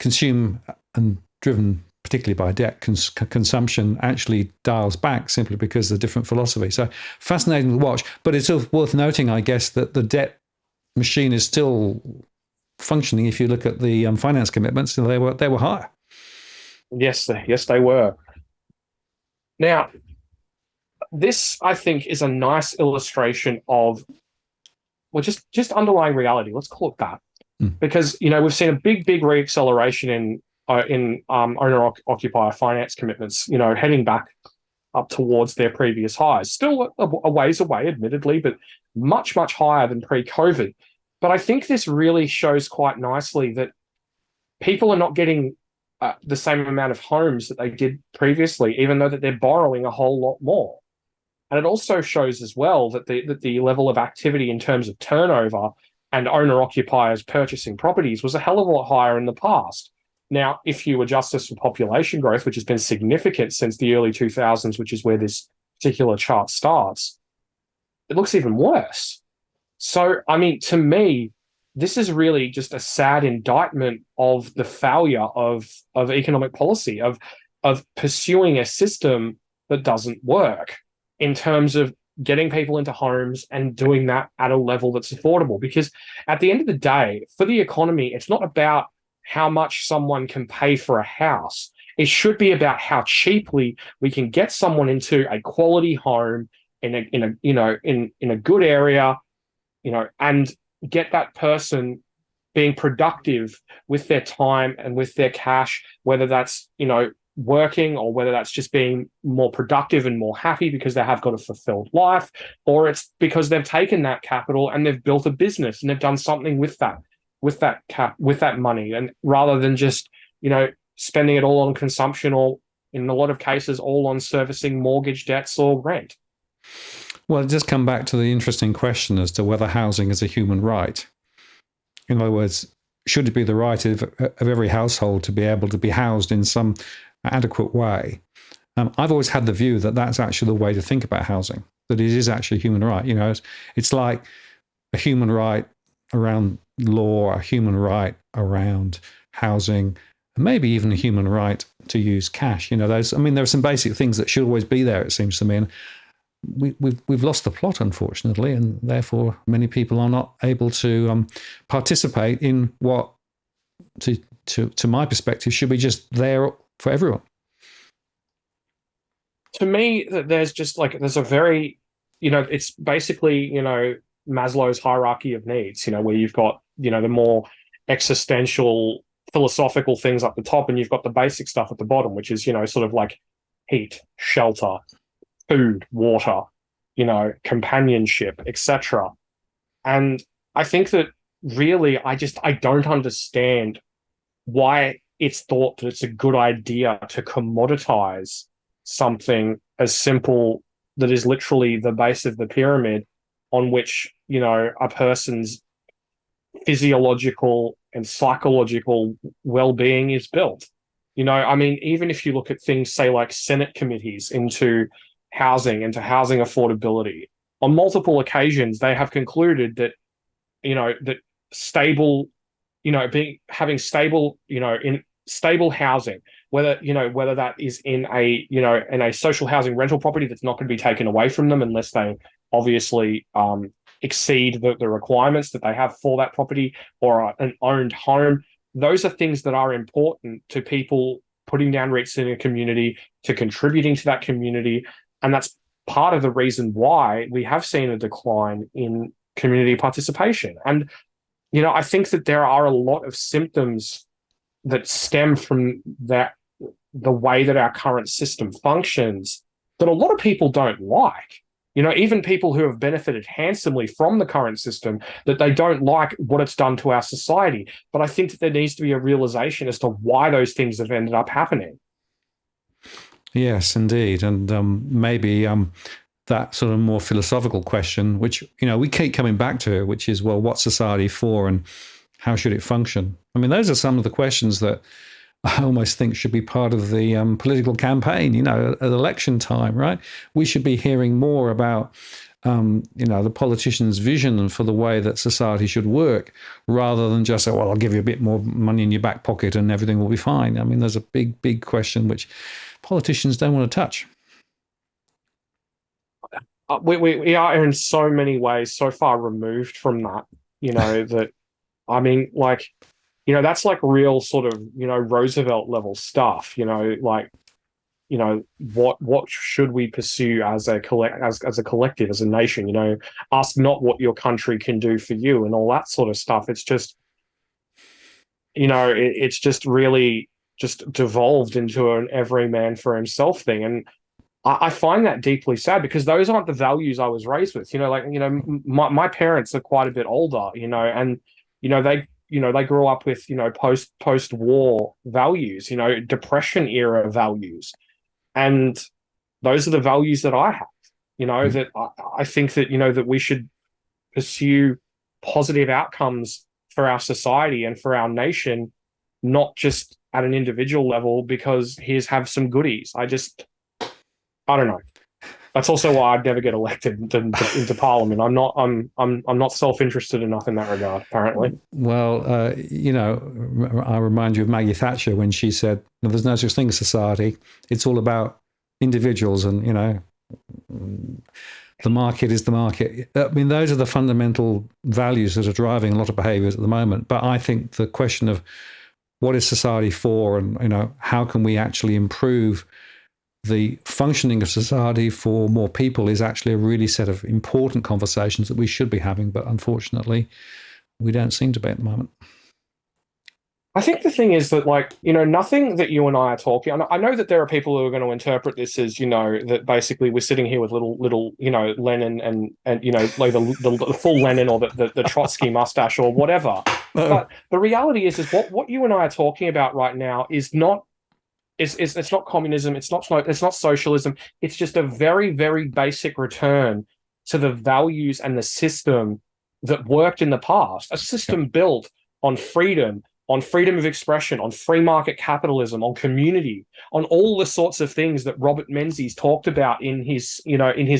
consume and driven particularly by debt consumption actually dials back simply because of the different philosophy. So fascinating to watch, but it's worth noting, I guess, that the debt machine is still functioning. If you look at the finance commitments, they were higher. Yes, they were. Now, this, I think, is a nice illustration of, well, just underlying reality. Let's call it that, because we've seen a big reacceleration in owner-occupier finance commitments. Heading back up towards their previous highs. Still a ways away, admittedly, but much higher than pre-COVID. But I think this really shows quite nicely that people are not getting the same amount of homes that they did previously, even though that they're borrowing a whole lot more. And it also shows as well that the level of activity in terms of turnover and owner-occupiers purchasing properties was a hell of a lot higher in the past. Now, if you adjust this for population growth, which has been significant since the early 2000s, which is where this particular chart starts, it looks even worse. So, I mean, to me, this is really just a sad indictment of the failure of economic policy, of pursuing a system that doesn't work in terms of getting people into homes and doing that at a level that's affordable. Because at the end of the day, for the economy, it's not about how much someone can pay for a house. It should be about how cheaply we can get someone into a quality home in a good area, and get that person being productive with their time and with their cash, whether that's, working, or whether that's just being more productive and more happy because they have got a fulfilled life, or it's because they've taken that capital and they've built a business and they've done something with that money, and rather than just, spending it all on consumption, or in a lot of cases, all on servicing mortgage debts or rent. Well, it does come back to the interesting question as to whether housing is a human right. In other words, should it be the right of every household to be able to be housed in some adequate way? I've always had the view that that's actually the way to think about housing, that it is actually a human right. It's like a human right around law, a human right around housing, and maybe even a human right to use cash. There are some basic things that should always be there, it seems to me. And we've lost the plot, unfortunately, and therefore many people are not able to participate in what, to my perspective, should be just there for everyone. To me, there's a very, it's basically, Maslow's hierarchy of needs, where you've got, the more existential philosophical things up the top, and you've got the basic stuff at the bottom, which is, sort of like heat, shelter, food, water, companionship, etc. And I think that really, I don't understand why it's thought that it's a good idea to commoditize something as simple that is literally the base of the pyramid, on which, a person's physiological and psychological well-being is built. Even if you look at things, say, like Senate committees into housing, into affordability, on multiple occasions, they have concluded that, that stable, having stable, in stable housing, whether that is in a social housing rental property that's not going to be taken away from them unless they obviously exceed the requirements that they have for that property, or an owned home. Those are things that are important to people putting down roots in a community, to contributing to that community. And that's part of the reason why we have seen a decline in community participation. And, I think that there are a lot of symptoms that stem from that, the way that our current system functions, that a lot of people don't like. Even people who have benefited handsomely from the current system, that they don't like what it's done to our society. But I think that there needs to be a realization as to why those things have ended up happening. Yes, indeed. And maybe that sort of more philosophical question, which, we keep coming back to, which is, well, what's society for and how should it function? Those are some of the questions that I almost think should be part of the political campaign, at election time, right? We should be hearing more about, the politicians' vision for the way that society should work, rather than just say, well, I'll give you a bit more money in your back pocket and everything will be fine. There's a big, big question which politicians don't want to touch. We are in so many ways so far removed from that, that, that's like real sort of, Roosevelt level stuff, what should we pursue as a collective, as a nation, ask not what your country can do for you and all that sort of stuff. It's just, it's just really just devolved into an every man for himself thing. And I find that deeply sad, because those aren't the values I was raised with. My parents are quite a bit older, and they grew up with post-war values, Depression era values, and those are the values that I have. That I think that that we should pursue positive outcomes for our society and for our nation, not just at an individual level because he's have some goodies. I don't know. That's also why I'd never get elected into parliament. I'm not self-interested enough in that regard, apparently. Well, I remind you of Maggie Thatcher when she said, "There's no such thing as society. It's all about individuals, and the market is the market." I mean, those are the fundamental values that are driving a lot of behaviours at the moment. But I think the question of what is society for, and how can we actually improve the functioning of society for more people is actually a really set of important conversations that we should be having, but unfortunately, we don't seem to be at the moment. I think the thing is that, nothing that you and I are talking. I know that there are people who are going to interpret this as, that basically we're sitting here with little, Lenin and like the full Lenin or the Trotsky mustache or whatever. No. But the reality is what you and I are talking about right now is not. It's not communism. It's not socialism. It's just a very, very basic return to the values and the system that worked in the past. A system built on freedom of expression, on free market capitalism, on community, on all the sorts of things that Robert Menzies talked about in his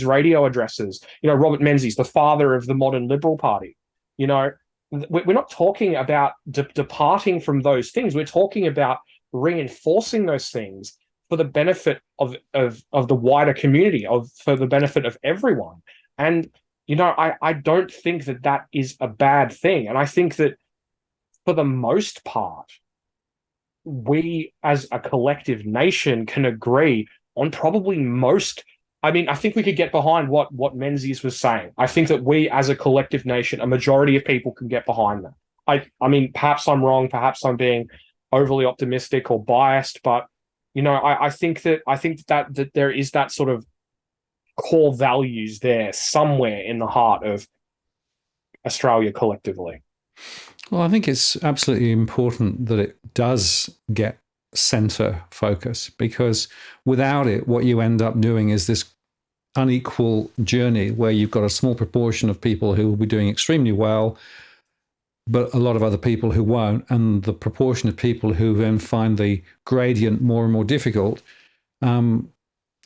radio addresses. Robert Menzies, the father of the modern Liberal Party. We're not talking about departing from those things. We're talking about reinforcing those things for the benefit of the wider community, for the benefit of everyone. And I don't think that is a bad thing. And I think that for the most part, we as a collective nation can agree on probably most. I mean, I think we could get behind what Menzies was saying. I think that we as a collective nation, a majority of people can get behind that. I mean, perhaps I'm wrong, perhaps I'm being overly optimistic or biased, but I think that there is that sort of core values there somewhere in the heart of Australia collectively. Well, I think it's absolutely important that it does get centre focus, because without it, what you end up doing is this unequal journey where you've got a small proportion of people who will be doing extremely well, but a lot of other people who won't, and the proportion of people who then find the gradient more and more difficult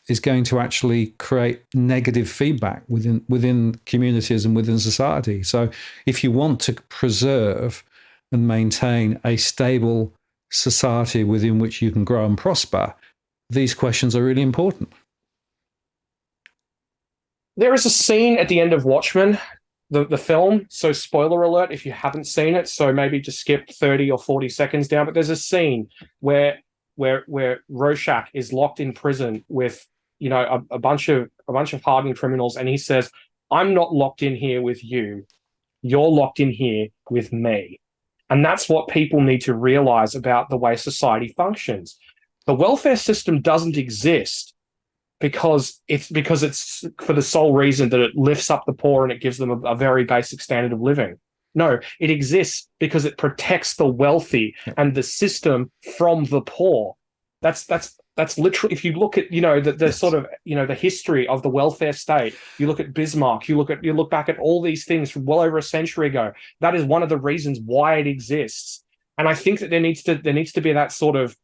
is going to actually create negative feedback within communities and within society. So if you want to preserve and maintain a stable society within which you can grow and prosper, these questions are really important. There is a scene at the end of Watchmen, the film, so spoiler alert if you haven't seen it, so maybe just skip 30 or 40 seconds down, but there's a scene where Rorschach is locked in prison with a bunch of hardened criminals, and he says, "I'm not locked in here with you, you're locked in here with me." And that's what people need to realize about the way society functions. The welfare system doesn't exist because it's for the sole reason that it lifts up the poor and it gives them a very basic standard of living. No, it exists because it protects the wealthy and the system from the poor. That's literally, if you look at the sort of the history of the welfare state, you look at Bismarck, you look back at all these things from well over a century ago. That is one of the reasons why it exists. And I think that there needs to be that sort of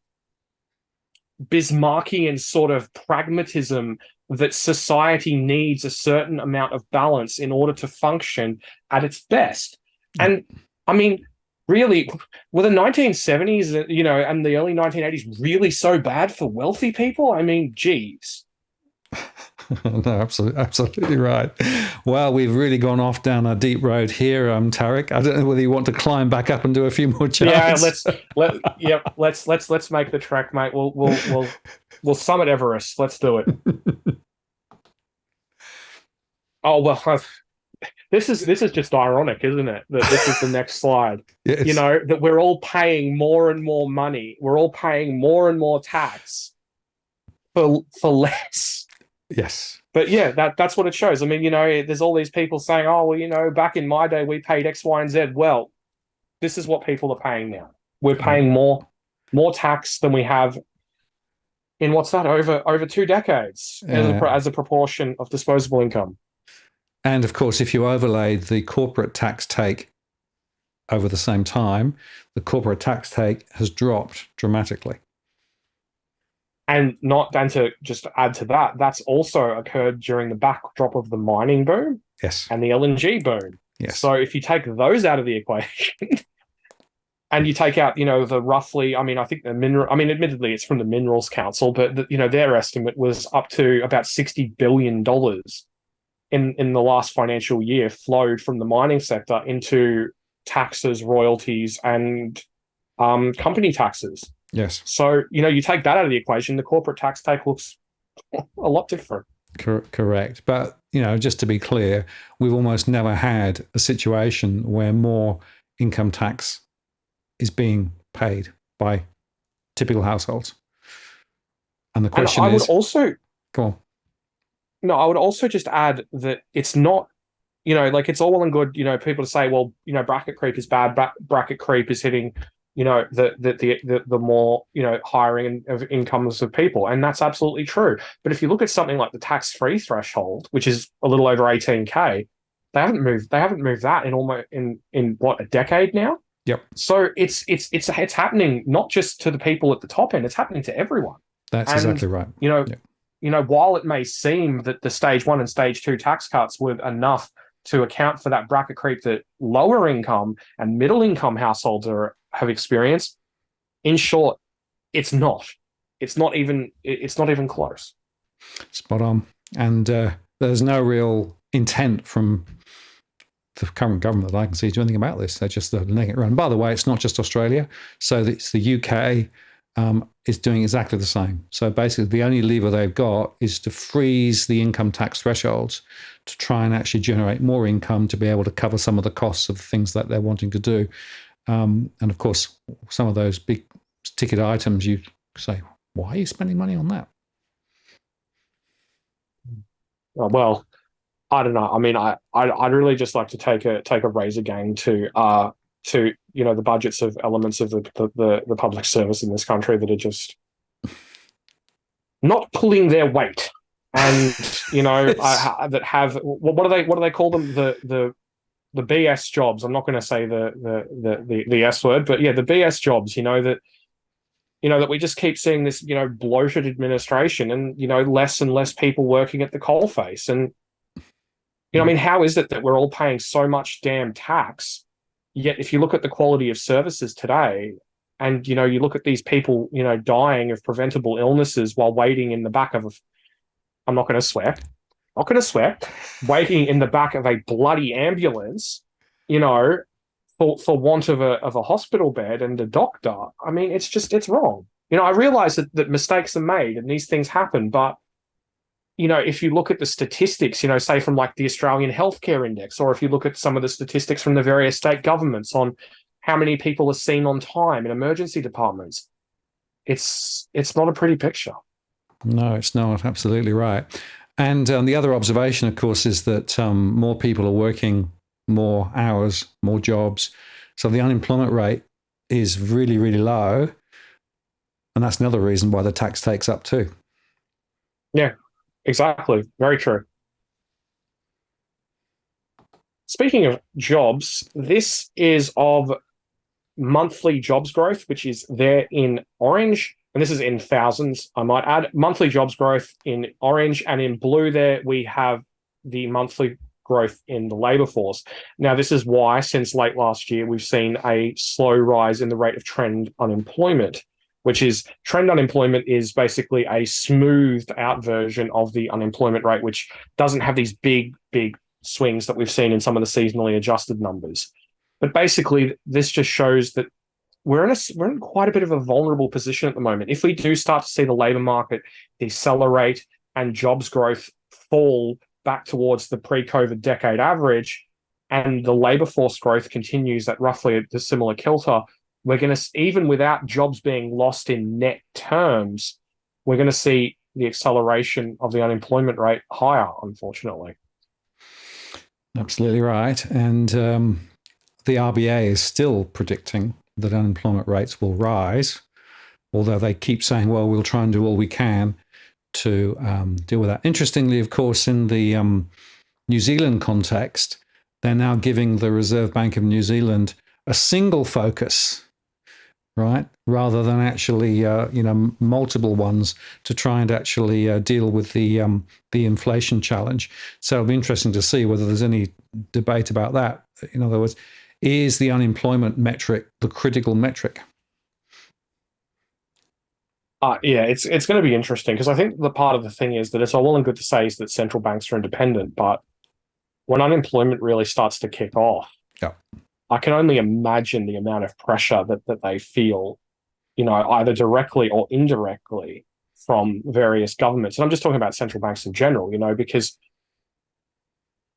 Bismarckian sort of pragmatism that society needs a certain amount of balance in order to function at its best. And I mean, really, were the 1970s, and the early 1980s really so bad for wealthy people? I mean, geez. No, absolutely right. Well, we've really gone off down a deep road here, Tarric. I don't know whether you want to climb back up and do a few more charts. Yeah, let's make the trek, mate. We'll summit Everest. Let's do it. Oh well, this is just ironic, isn't it? That this is the next slide. Yes. That we're all paying more and more money. We're all paying more and more tax for less. Yes. But yeah, that's what it shows. I mean, there's all these people saying, "Oh, well, back in my day, we paid X, Y, and Z." Well, this is what people are paying now. We're paying more tax than we have in over 2 decades as a proportion of disposable income. And of course, if you overlay the corporate tax take over the same time, the corporate tax take has dropped dramatically. And to just add to that, that's also occurred during the backdrop of the mining boom Yes. and the LNG boom. Yes. So if you take those out of the equation and you take out, the roughly, I think admittedly it's from the Minerals Council, but their estimate was up to about $60 billion in the last financial year flowed from the mining sector into taxes, royalties, and company taxes. Yes. So, you take that out of the equation, the corporate tax take looks a lot different. Correct. But, just to be clear, we've almost never had a situation where more income tax is being paid by typical households. And the question is... Go on. No, I would also just add that it's not, it's all well and good, people to say, well, bracket creep is bad, bracket creep is hitting the more hiring of incomes of people, and that's absolutely true. But if you look at something like the tax-free threshold, which is a little over 18K, they haven't moved that in almost in what, a decade now. Yep. So it's happening not just to the people at the top end, it's happening to everyone. That's exactly right. While it may seem that the stage 1 and stage 2 tax cuts were enough to account for that bracket creep that lower income and middle income households have experienced, in short, it's not. It's not even close. Spot on. And there's no real intent from the current government that I can see to do anything about this. They're just letting it run. By the way, it's not just Australia. So it's the UK is doing exactly the same. So basically, the only lever they've got is to freeze the income tax thresholds to try and actually generate more income to be able to cover some of the costs of the things that they're wanting to do. And of course, some of those big ticket items, you say, why are you spending money on that? Well, I don't know. I mean, I'd really just like to take a razor game to the budgets of elements of the public service in this country that are just not pulling their weight, and that have what do they call them, the BS jobs. I'm not going to say the S word, but yeah, the BS jobs. That we just keep seeing this bloated administration, and less and less people working at the coalface, and how is it that we're all paying so much damn tax? Yet, if you look at the quality of services today, and you look at these people, dying of preventable illnesses while waiting in the back of I'm not going to swear, waiting in the back of a bloody ambulance, for want of a hospital bed and a doctor. I mean, it's wrong. I realize that mistakes are made and these things happen, but if you look at the statistics, say from like the Australian Healthcare Index, or if you look at some of the statistics from the various state governments on how many people are seen on time in emergency departments, it's not a pretty picture. No, it's not. Absolutely right. And the other observation, of course, is that more people are working more hours, more jobs. So the unemployment rate is really, really low. And that's another reason why the tax take's up too. Yeah. Exactly. Very true. Speaking of jobs, this is of monthly jobs growth, which is there in orange, and this is in thousands, I might add. Monthly jobs growth in orange, and in blue there we have the monthly growth in the labour force. Now, this is why, since late last year, we've seen a slow rise in the rate of trend unemployment, which is trend unemployment is basically a smoothed out version of the unemployment rate, which doesn't have these big swings that we've seen in some of the seasonally adjusted numbers. But basically, this just shows that we're in quite a bit of a vulnerable position at the moment. If we do start to see the labour market decelerate and jobs growth fall back towards the pre-COVID decade average, and the labour force growth continues at roughly a similar kilter, we're going to, even without jobs being lost in net terms, we're going to see the acceleration of the unemployment rate higher, unfortunately. Absolutely right. And the RBA is still predicting that unemployment rates will rise, although they keep saying, well, we'll try and do all we can to deal with that. Interestingly, of course, in the New Zealand context, they're now giving the Reserve Bank of New Zealand a single focus, right, rather than actually multiple ones to try and actually deal with the inflation challenge. So it'll be interesting to see whether there's any debate about that. In other words, is the unemployment metric the critical metric? Yeah, it's going to be interesting because I think the part of the thing is that it's all well and good to say is that central banks are independent, but when unemployment really starts to kick off, Yeah. I can only imagine the amount of pressure that they feel, either directly or indirectly from various governments. And I'm just talking about central banks in general, because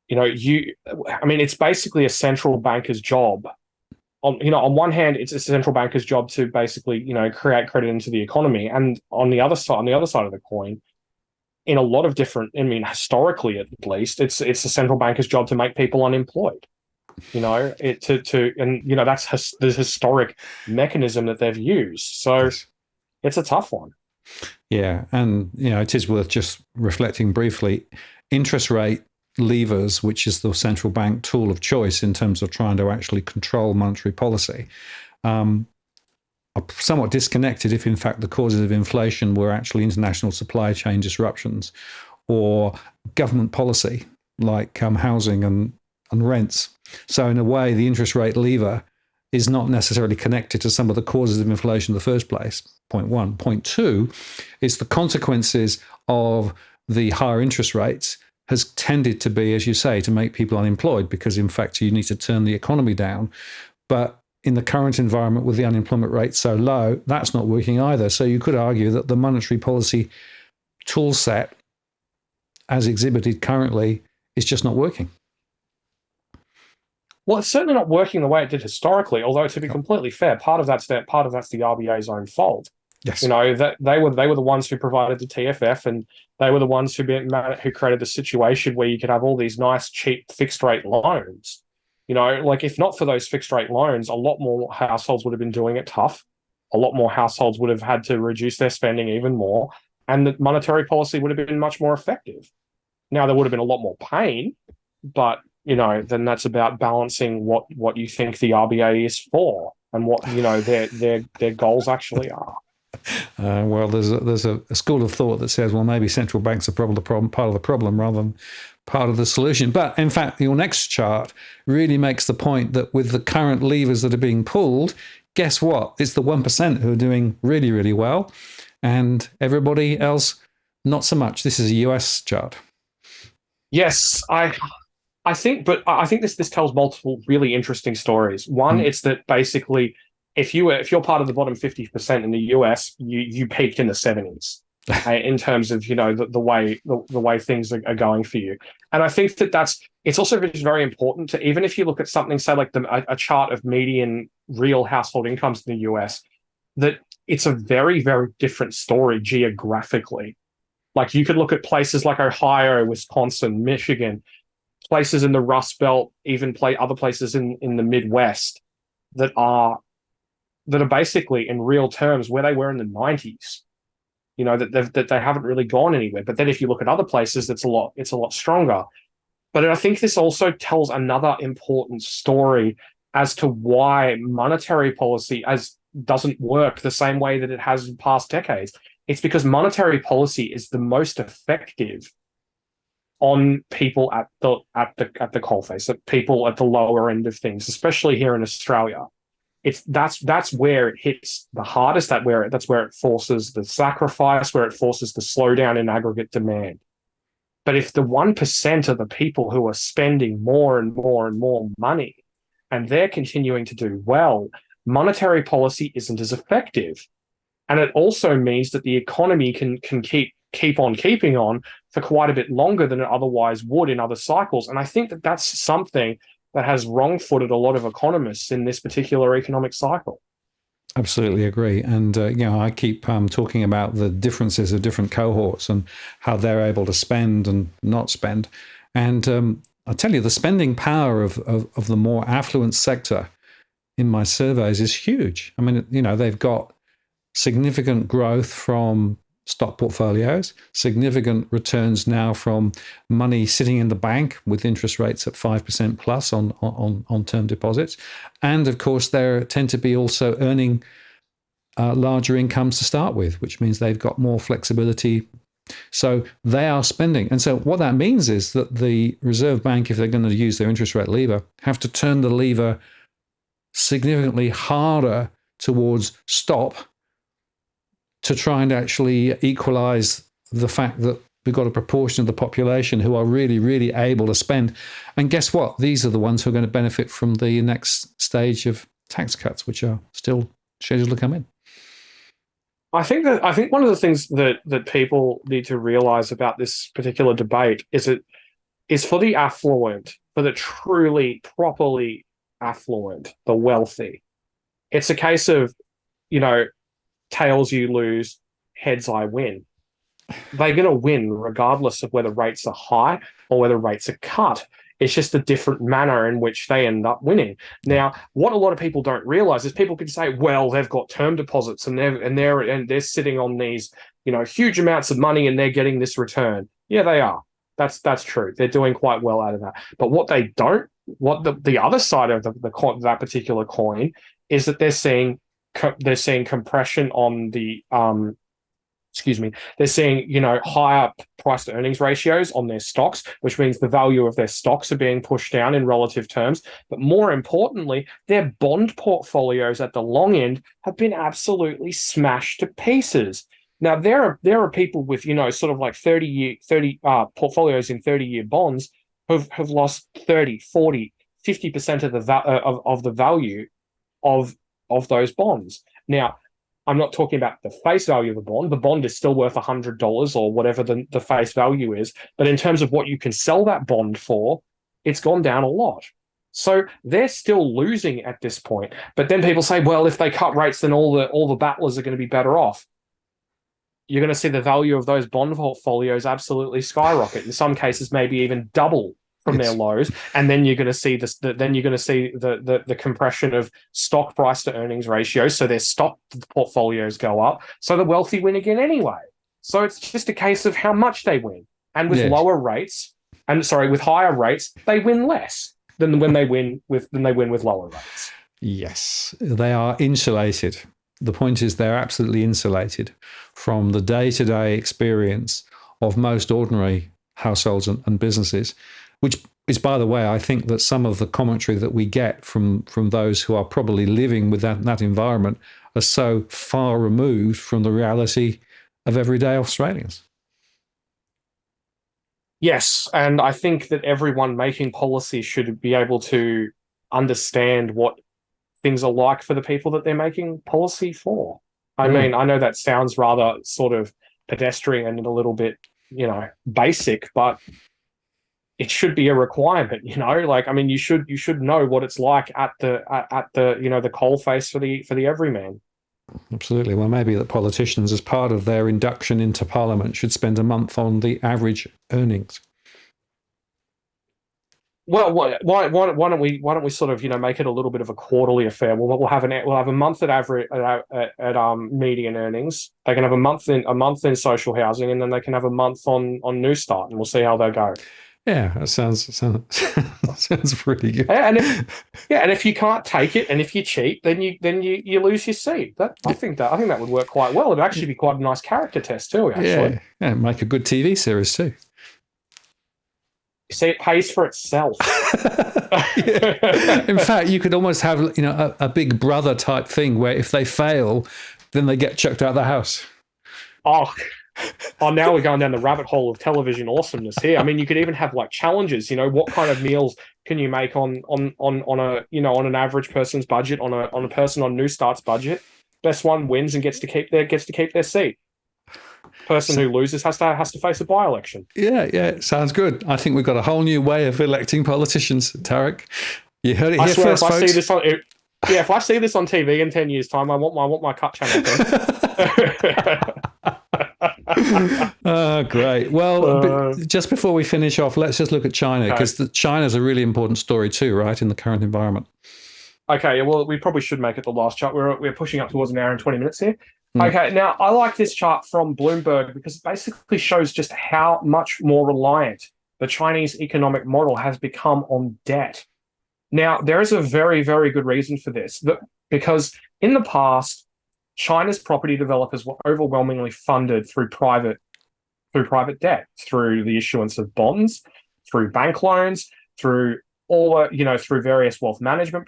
it's basically a central banker's job. On one hand, it's a central banker's job to basically, create credit into the economy, and on the other side of the coin, in a lot of different, historically at least, it's a central banker's job to make people unemployed. That's the historic mechanism that they've used. So Yes. It's a tough one. Yeah, and it is worth just reflecting briefly. Interest rate levers, which is the central bank tool of choice in terms of trying to actually control monetary policy, are somewhat disconnected if in fact the causes of inflation were actually international supply chain disruptions or government policy like housing and rents. So in a way, the interest rate lever is not necessarily connected to some of the causes of inflation in the first place, point one. Point two is the consequences of the higher interest rates has tended to be, as you say, to make people unemployed because, in fact, you need to turn the economy down. But in the current environment with the unemployment rate so low, that's not working either. So you could argue that the monetary policy tool set, as exhibited currently, is just not working. Well, it's certainly not working the way it did historically. Although, to be completely fair, part of that's the RBA's own fault. Yes. That they were the ones who provided the TFF, and they were the ones who created the situation where you could have all these nice, cheap, fixed rate loans. If not for those fixed rate loans, a lot more households would have been doing it tough. A lot more households would have had to reduce their spending even more, and the monetary policy would have been much more effective. Now, there would have been a lot more pain, but then that's about balancing what you think the RBA is for and what their goals actually are. Well, there's a school of thought that says, well, maybe central banks are probably part of the problem rather than part of the solution. But in fact, your next chart really makes the point that with the current levers that are being pulled, guess what? It's the 1% who are doing really, really well, and everybody else not so much. This is a US chart. Yes, I think this tells multiple really interesting stories. One, it's that basically if you're part of the bottom 50% in the US, you peaked in the 70s in terms of the way things are going for you. And I think it's also very important to, even if you look at something, say like a chart of median real household incomes in the US, that it's a very, very different story geographically. Like you could look at places like Ohio, Wisconsin, Michigan, places in the Rust Belt, even other places in the Midwest that are basically in real terms where they were in the 90s. That they haven't really gone anywhere. But then if you look at other places, it's a lot stronger. But I think this also tells another important story as to why monetary policy doesn't work the same way that it has in past decades. It's because monetary policy is the most effective on people at the coalface, at people at the lower end of things, especially here in Australia. That's where it hits the hardest. That's where it forces the sacrifice, where it forces the slowdown in aggregate demand. But if the 1% of the people who are spending more and more and more money, and they're continuing to do well, monetary policy isn't as effective. And it also means that the economy can keep on keeping on for quite a bit longer than it otherwise would in other cycles. And I think that that's something that has wrong-footed a lot of economists in this particular economic cycle. Absolutely agree. And, I keep talking about the differences of different cohorts and how they're able to spend and not spend. And I tell you, the spending power of the more affluent sector in my surveys is huge. I mean, they've got significant growth from stock portfolios, significant returns now from money sitting in the bank with interest rates at 5% plus on term deposits. And of course, they tend to be also earning larger incomes to start with, which means they've got more flexibility. So they are spending. And so what that means is that the Reserve Bank, if they're going to use their interest rate lever, have to turn the lever significantly harder towards stop to try and actually equalize the fact that we've got a proportion of the population who are really, really able to spend. And guess what? These are the ones who are going to benefit from the next stage of tax cuts, which are still scheduled to come in. I think one of the things that people need to realize about this particular debate is for the affluent, for the truly, properly affluent, the wealthy. It's a case of, tails you lose, heads I win. They're going to win regardless of whether rates are high or whether rates are cut. It's just a different manner in which they end up winning. Now, what a lot of people don't realize is people can say, well, they've got term deposits and they're sitting on these, huge amounts of money and they're getting this return. Yeah, they are. That's true. They're doing quite well out of that. But what they don't, what the other side of that particular coin is that they're seeing compression on the they're seeing higher price to earnings ratios on their stocks, which means the value of their stocks are being pushed down in relative terms. But more importantly, their bond portfolios at the long end have been absolutely smashed to pieces. Now there are people with sort of like 30 portfolios in 30-year bonds have lost 30, 40, 50% of the value of those bonds. Now, I'm not talking about the face value of the bond. The bond is still worth $100 or whatever the face value is. But in terms of what you can sell that bond for, it's gone down a lot. So they're still losing at this point. But then people say, well, if they cut rates, then all the battlers are going to be better off. You're going to see the value of those bond portfolios absolutely skyrocket. In some cases, maybe even double from their lows, and then you're going to see this. Then you're going to see the compression of stock price to earnings ratios. So their stock portfolios go up. So the wealthy win again anyway. So it's just a case of how much they win. And with with higher rates, they win less than when they win with lower rates. Yes, they are insulated. The point is they're absolutely insulated from the day-to-day experience of most ordinary households and businesses. Which is, by the way, I think that some of the commentary that we get from those who are probably living with that environment are so far removed from the reality of everyday Australians. Yes, and I think that everyone making policy should be able to understand what things are like for the people that they're making policy for. I mean, I know that sounds rather sort of pedestrian and a little bit, basic, but it should be a requirement, you should know what it's like at the the coalface for the everyman. Absolutely. Well, maybe the politicians, as part of their induction into Parliament, should spend a month on the average earnings. Well, why don't we sort of make it a little bit of a quarterly affair? We'll have a month at average at median earnings. They can have a month in social housing, and then they can have a month on New Start, and we'll see how they go. Yeah, that sounds pretty good. And if you can't take it, and if you cheat, then you lose your seat. I think that would work quite well. It'd actually be quite a nice character test too. Actually, yeah, make a good TV series too. You see, it pays for itself. In fact, you could almost have a Big Brother type thing where if they fail, then they get chucked out of the house. Now we're going down the rabbit hole of television awesomeness here. I mean, you could even have like challenges. What kind of meals can you make on an average person's budget, on a person on New Start's budget? Best one wins and gets to keep their seat. Person who loses has to face a by-election. Yeah, sounds good. I think we've got a whole new way of electing politicians, Tarric. You heard it here first, folks. If I see this on TV in 10 years' time, I want my cut channel. Great. Well, just before we finish off, let's just look at China, because China's a really important story too, right, in the current environment. Okay, well, we probably should make it the last chat. We're pushing up towards an hour and 20 minutes here. Mm. Okay, now I like this chart from Bloomberg because it basically shows just how much more reliant the Chinese economic model has become on debt. Now, there is a very, very good reason for this, because in the past, China's property developers were overwhelmingly funded through private debt, through the issuance of bonds, through bank loans, through through various wealth management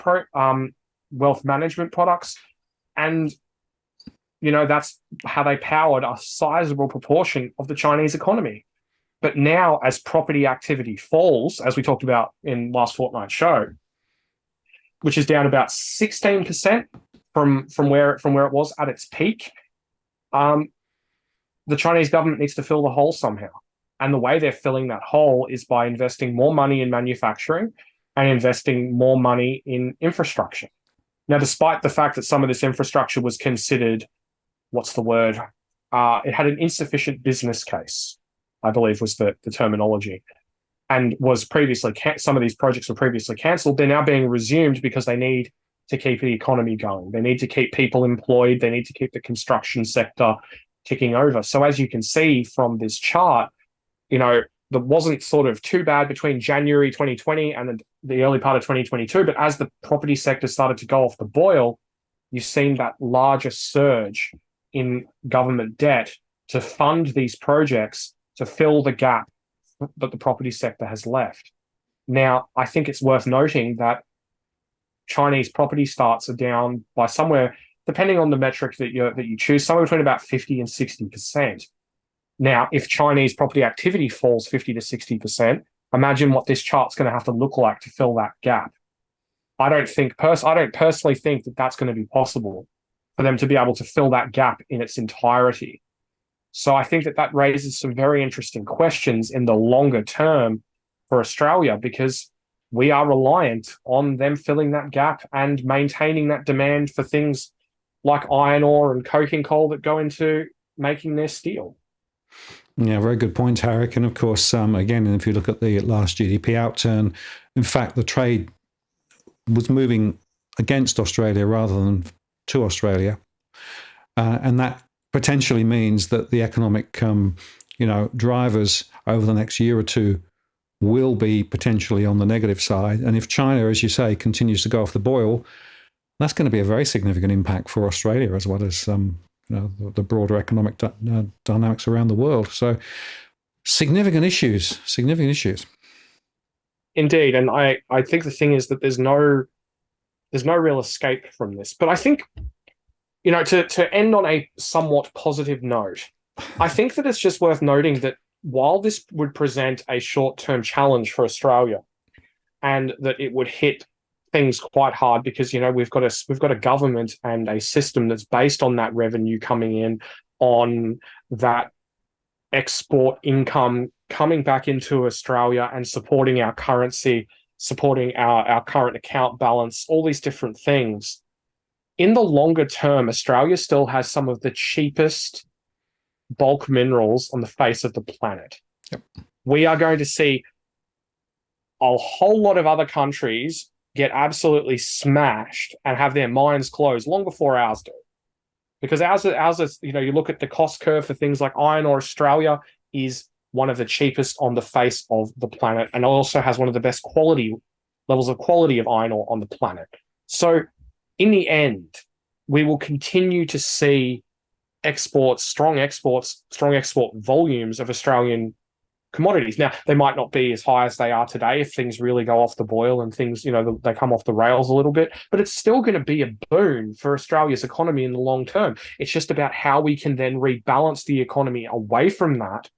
products, and that's how they powered a sizable proportion of the Chinese economy. But now, as property activity falls, as we talked about in last fortnight's show, which is down about 16% from where it was at its peak, um, the Chinese government needs to fill the hole somehow. And the way they're filling that hole is by investing more money in manufacturing and investing more money in infrastructure. Now, despite the fact that some of this infrastructure was considered, what's the word? It had an insufficient business case, I believe was the terminology, and was previously, some of these projects were previously cancelled. They're now being resumed because they need to keep the economy going. They need to keep people employed. They need to keep the construction sector ticking over. So as you can see from this chart, that wasn't sort of too bad between January 2020 and the early part of 2022. But as the property sector started to go off the boil, you've seen that larger surge in government debt to fund these projects to fill the gap that the property sector has left. Now, I think it's worth noting that Chinese property starts are down by somewhere, depending on the metric that you choose, somewhere between about 50 and 60%. Now, if Chinese property activity falls 50 to 60%, imagine what this chart's going to have to look like to fill that gap. I don't personally think that that's going to be possible for them to be able to fill that gap in its entirety. So I think that raises some very interesting questions in the longer term for Australia, because we are reliant on them filling that gap and maintaining that demand for things like iron ore and coking coal that go into making their steel. Yeah, very good point, Tarric. And of course, again, if you look at the last GDP outturn, in fact, the trade was moving against Australia rather than to Australia. And that potentially means that the economic, drivers over the next year or two will be potentially on the negative side. And if China, as you say, continues to go off the boil, that's going to be a very significant impact for Australia as well as the broader economic dynamics around the world. So significant issues. Indeed, and I think the thing is that there's no real escape from this. But I think, to end on a somewhat positive note, I think that it's just worth noting that while this would present a short-term challenge for Australia, and that it would hit things quite hard because we've got a government and a system that's based on that revenue coming in, on that export income coming back into Australia and supporting our currency, supporting our current account balance, all these different things. In the longer term, Australia still has some of the cheapest bulk minerals on the face of the planet. Yep. We are going to see a whole lot of other countries get absolutely smashed and have their mines closed long before ours do. Because ours is, you look at the cost curve for things like iron ore, Australia is one of the cheapest on the face of the planet, and also has one of the best levels of quality of iron ore on the planet. So in the end, we will continue to see strong export volumes of Australian commodities. Now, they might not be as high as they are today if things really go off the boil and things, they come off the rails a little bit, but it's still going to be a boon for Australia's economy in the long term. It's just about how we can then rebalance the economy away from that,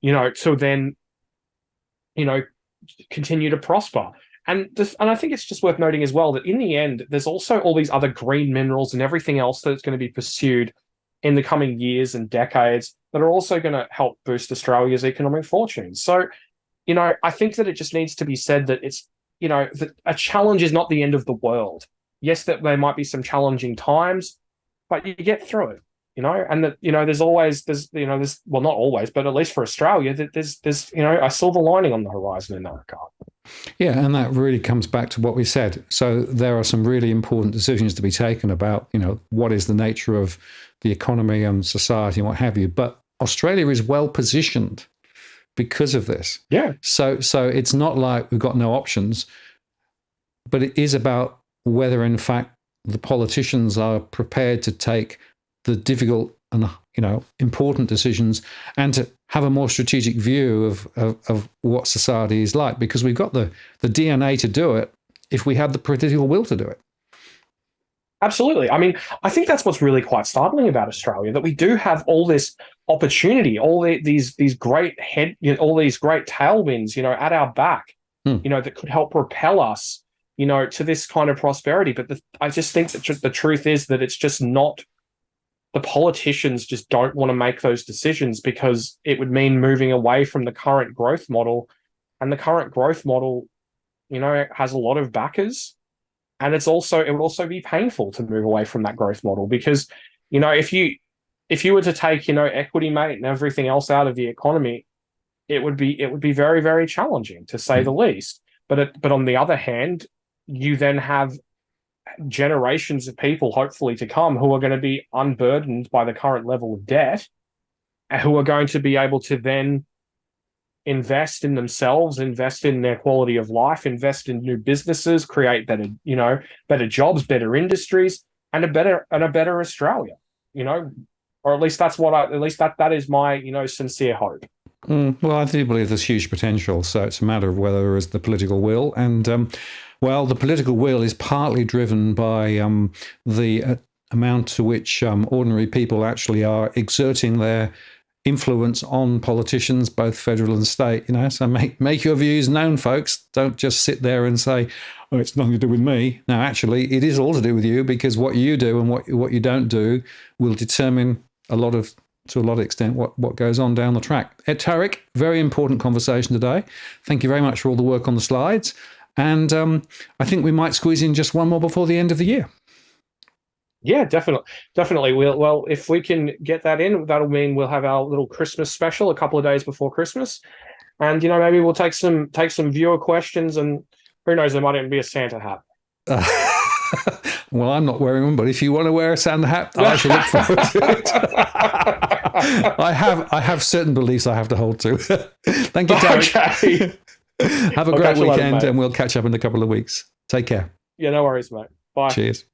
to then, continue to prosper. And I think it's just worth noting as well that in the end, there's also all these other green minerals and everything else that's going to be pursued in the coming years and decades that are also going to help boost Australia's economic fortune. So, I think that it just needs to be said that it's, that a challenge is not the end of the world. Yes, that there might be some challenging times, but you get through it, and that, there's not always, but at least for Australia, that there's a silver lining on the horizon in that regard. Yeah, and that really comes back to what we said. So there are some really important decisions to be taken about, what is the nature of the economy and society and what have you. But Australia is well positioned because of this. Yeah. So it's not like we've got no options, but it is about whether, in fact, the politicians are prepared to take the difficult and important decisions and to have a more strategic view of what society is like, because we've got the DNA to do it if we have the political will to do it. Absolutely. I mean, I think that's what's really quite startling about Australia, that we do have all this opportunity, these great all these great tailwinds, at our back, that could help propel us, to this kind of prosperity. But I just think that the truth is that it's just not. The politicians just don't want to make those decisions because it would mean moving away from the current growth model, and the current growth model, has a lot of backers. And it would also be painful to move away from that growth model because, if you were to take, equity, mate, and everything else out of the economy, it would be very, very challenging, to say the least. But on the other hand, you then have generations of people, hopefully to come, who are going to be unburdened by the current level of debt, and who are going to be able to then invest in themselves, invest in their quality of life, invest in new businesses, create better jobs, better industries, and a better Australia, or at least that is my, sincere hope. Well, I do believe there's huge potential. So it's a matter of whether there is the political will. And, the political will is partly driven by the amount to which ordinary people actually are exerting their influence on politicians, both federal and state. So make your views known, folks. Don't just sit there and say, "Oh, it's nothing to do with me." No, actually, it is all to do with you, because what you do and what you don't do will determine to a lot of extent what goes on down the track. Tarric, very important conversation today. Thank you very much for all the work on the slides. And I think we might squeeze in just one more before the end of the year. Yeah, definitely. Well, if we can get that in, that'll mean we'll have our little Christmas special a couple of days before Christmas, and maybe we'll take some viewer questions, and who knows, there might even be a Santa hat. Well, I'm not wearing one, but if you want to wear a Santa hat, I shall look forward to it. I have certain beliefs I have to hold to. Thank you, Tarric. Okay. Have a great weekend, and we'll catch up in a couple of weeks. Take care. Yeah, no worries, mate. Bye. Cheers.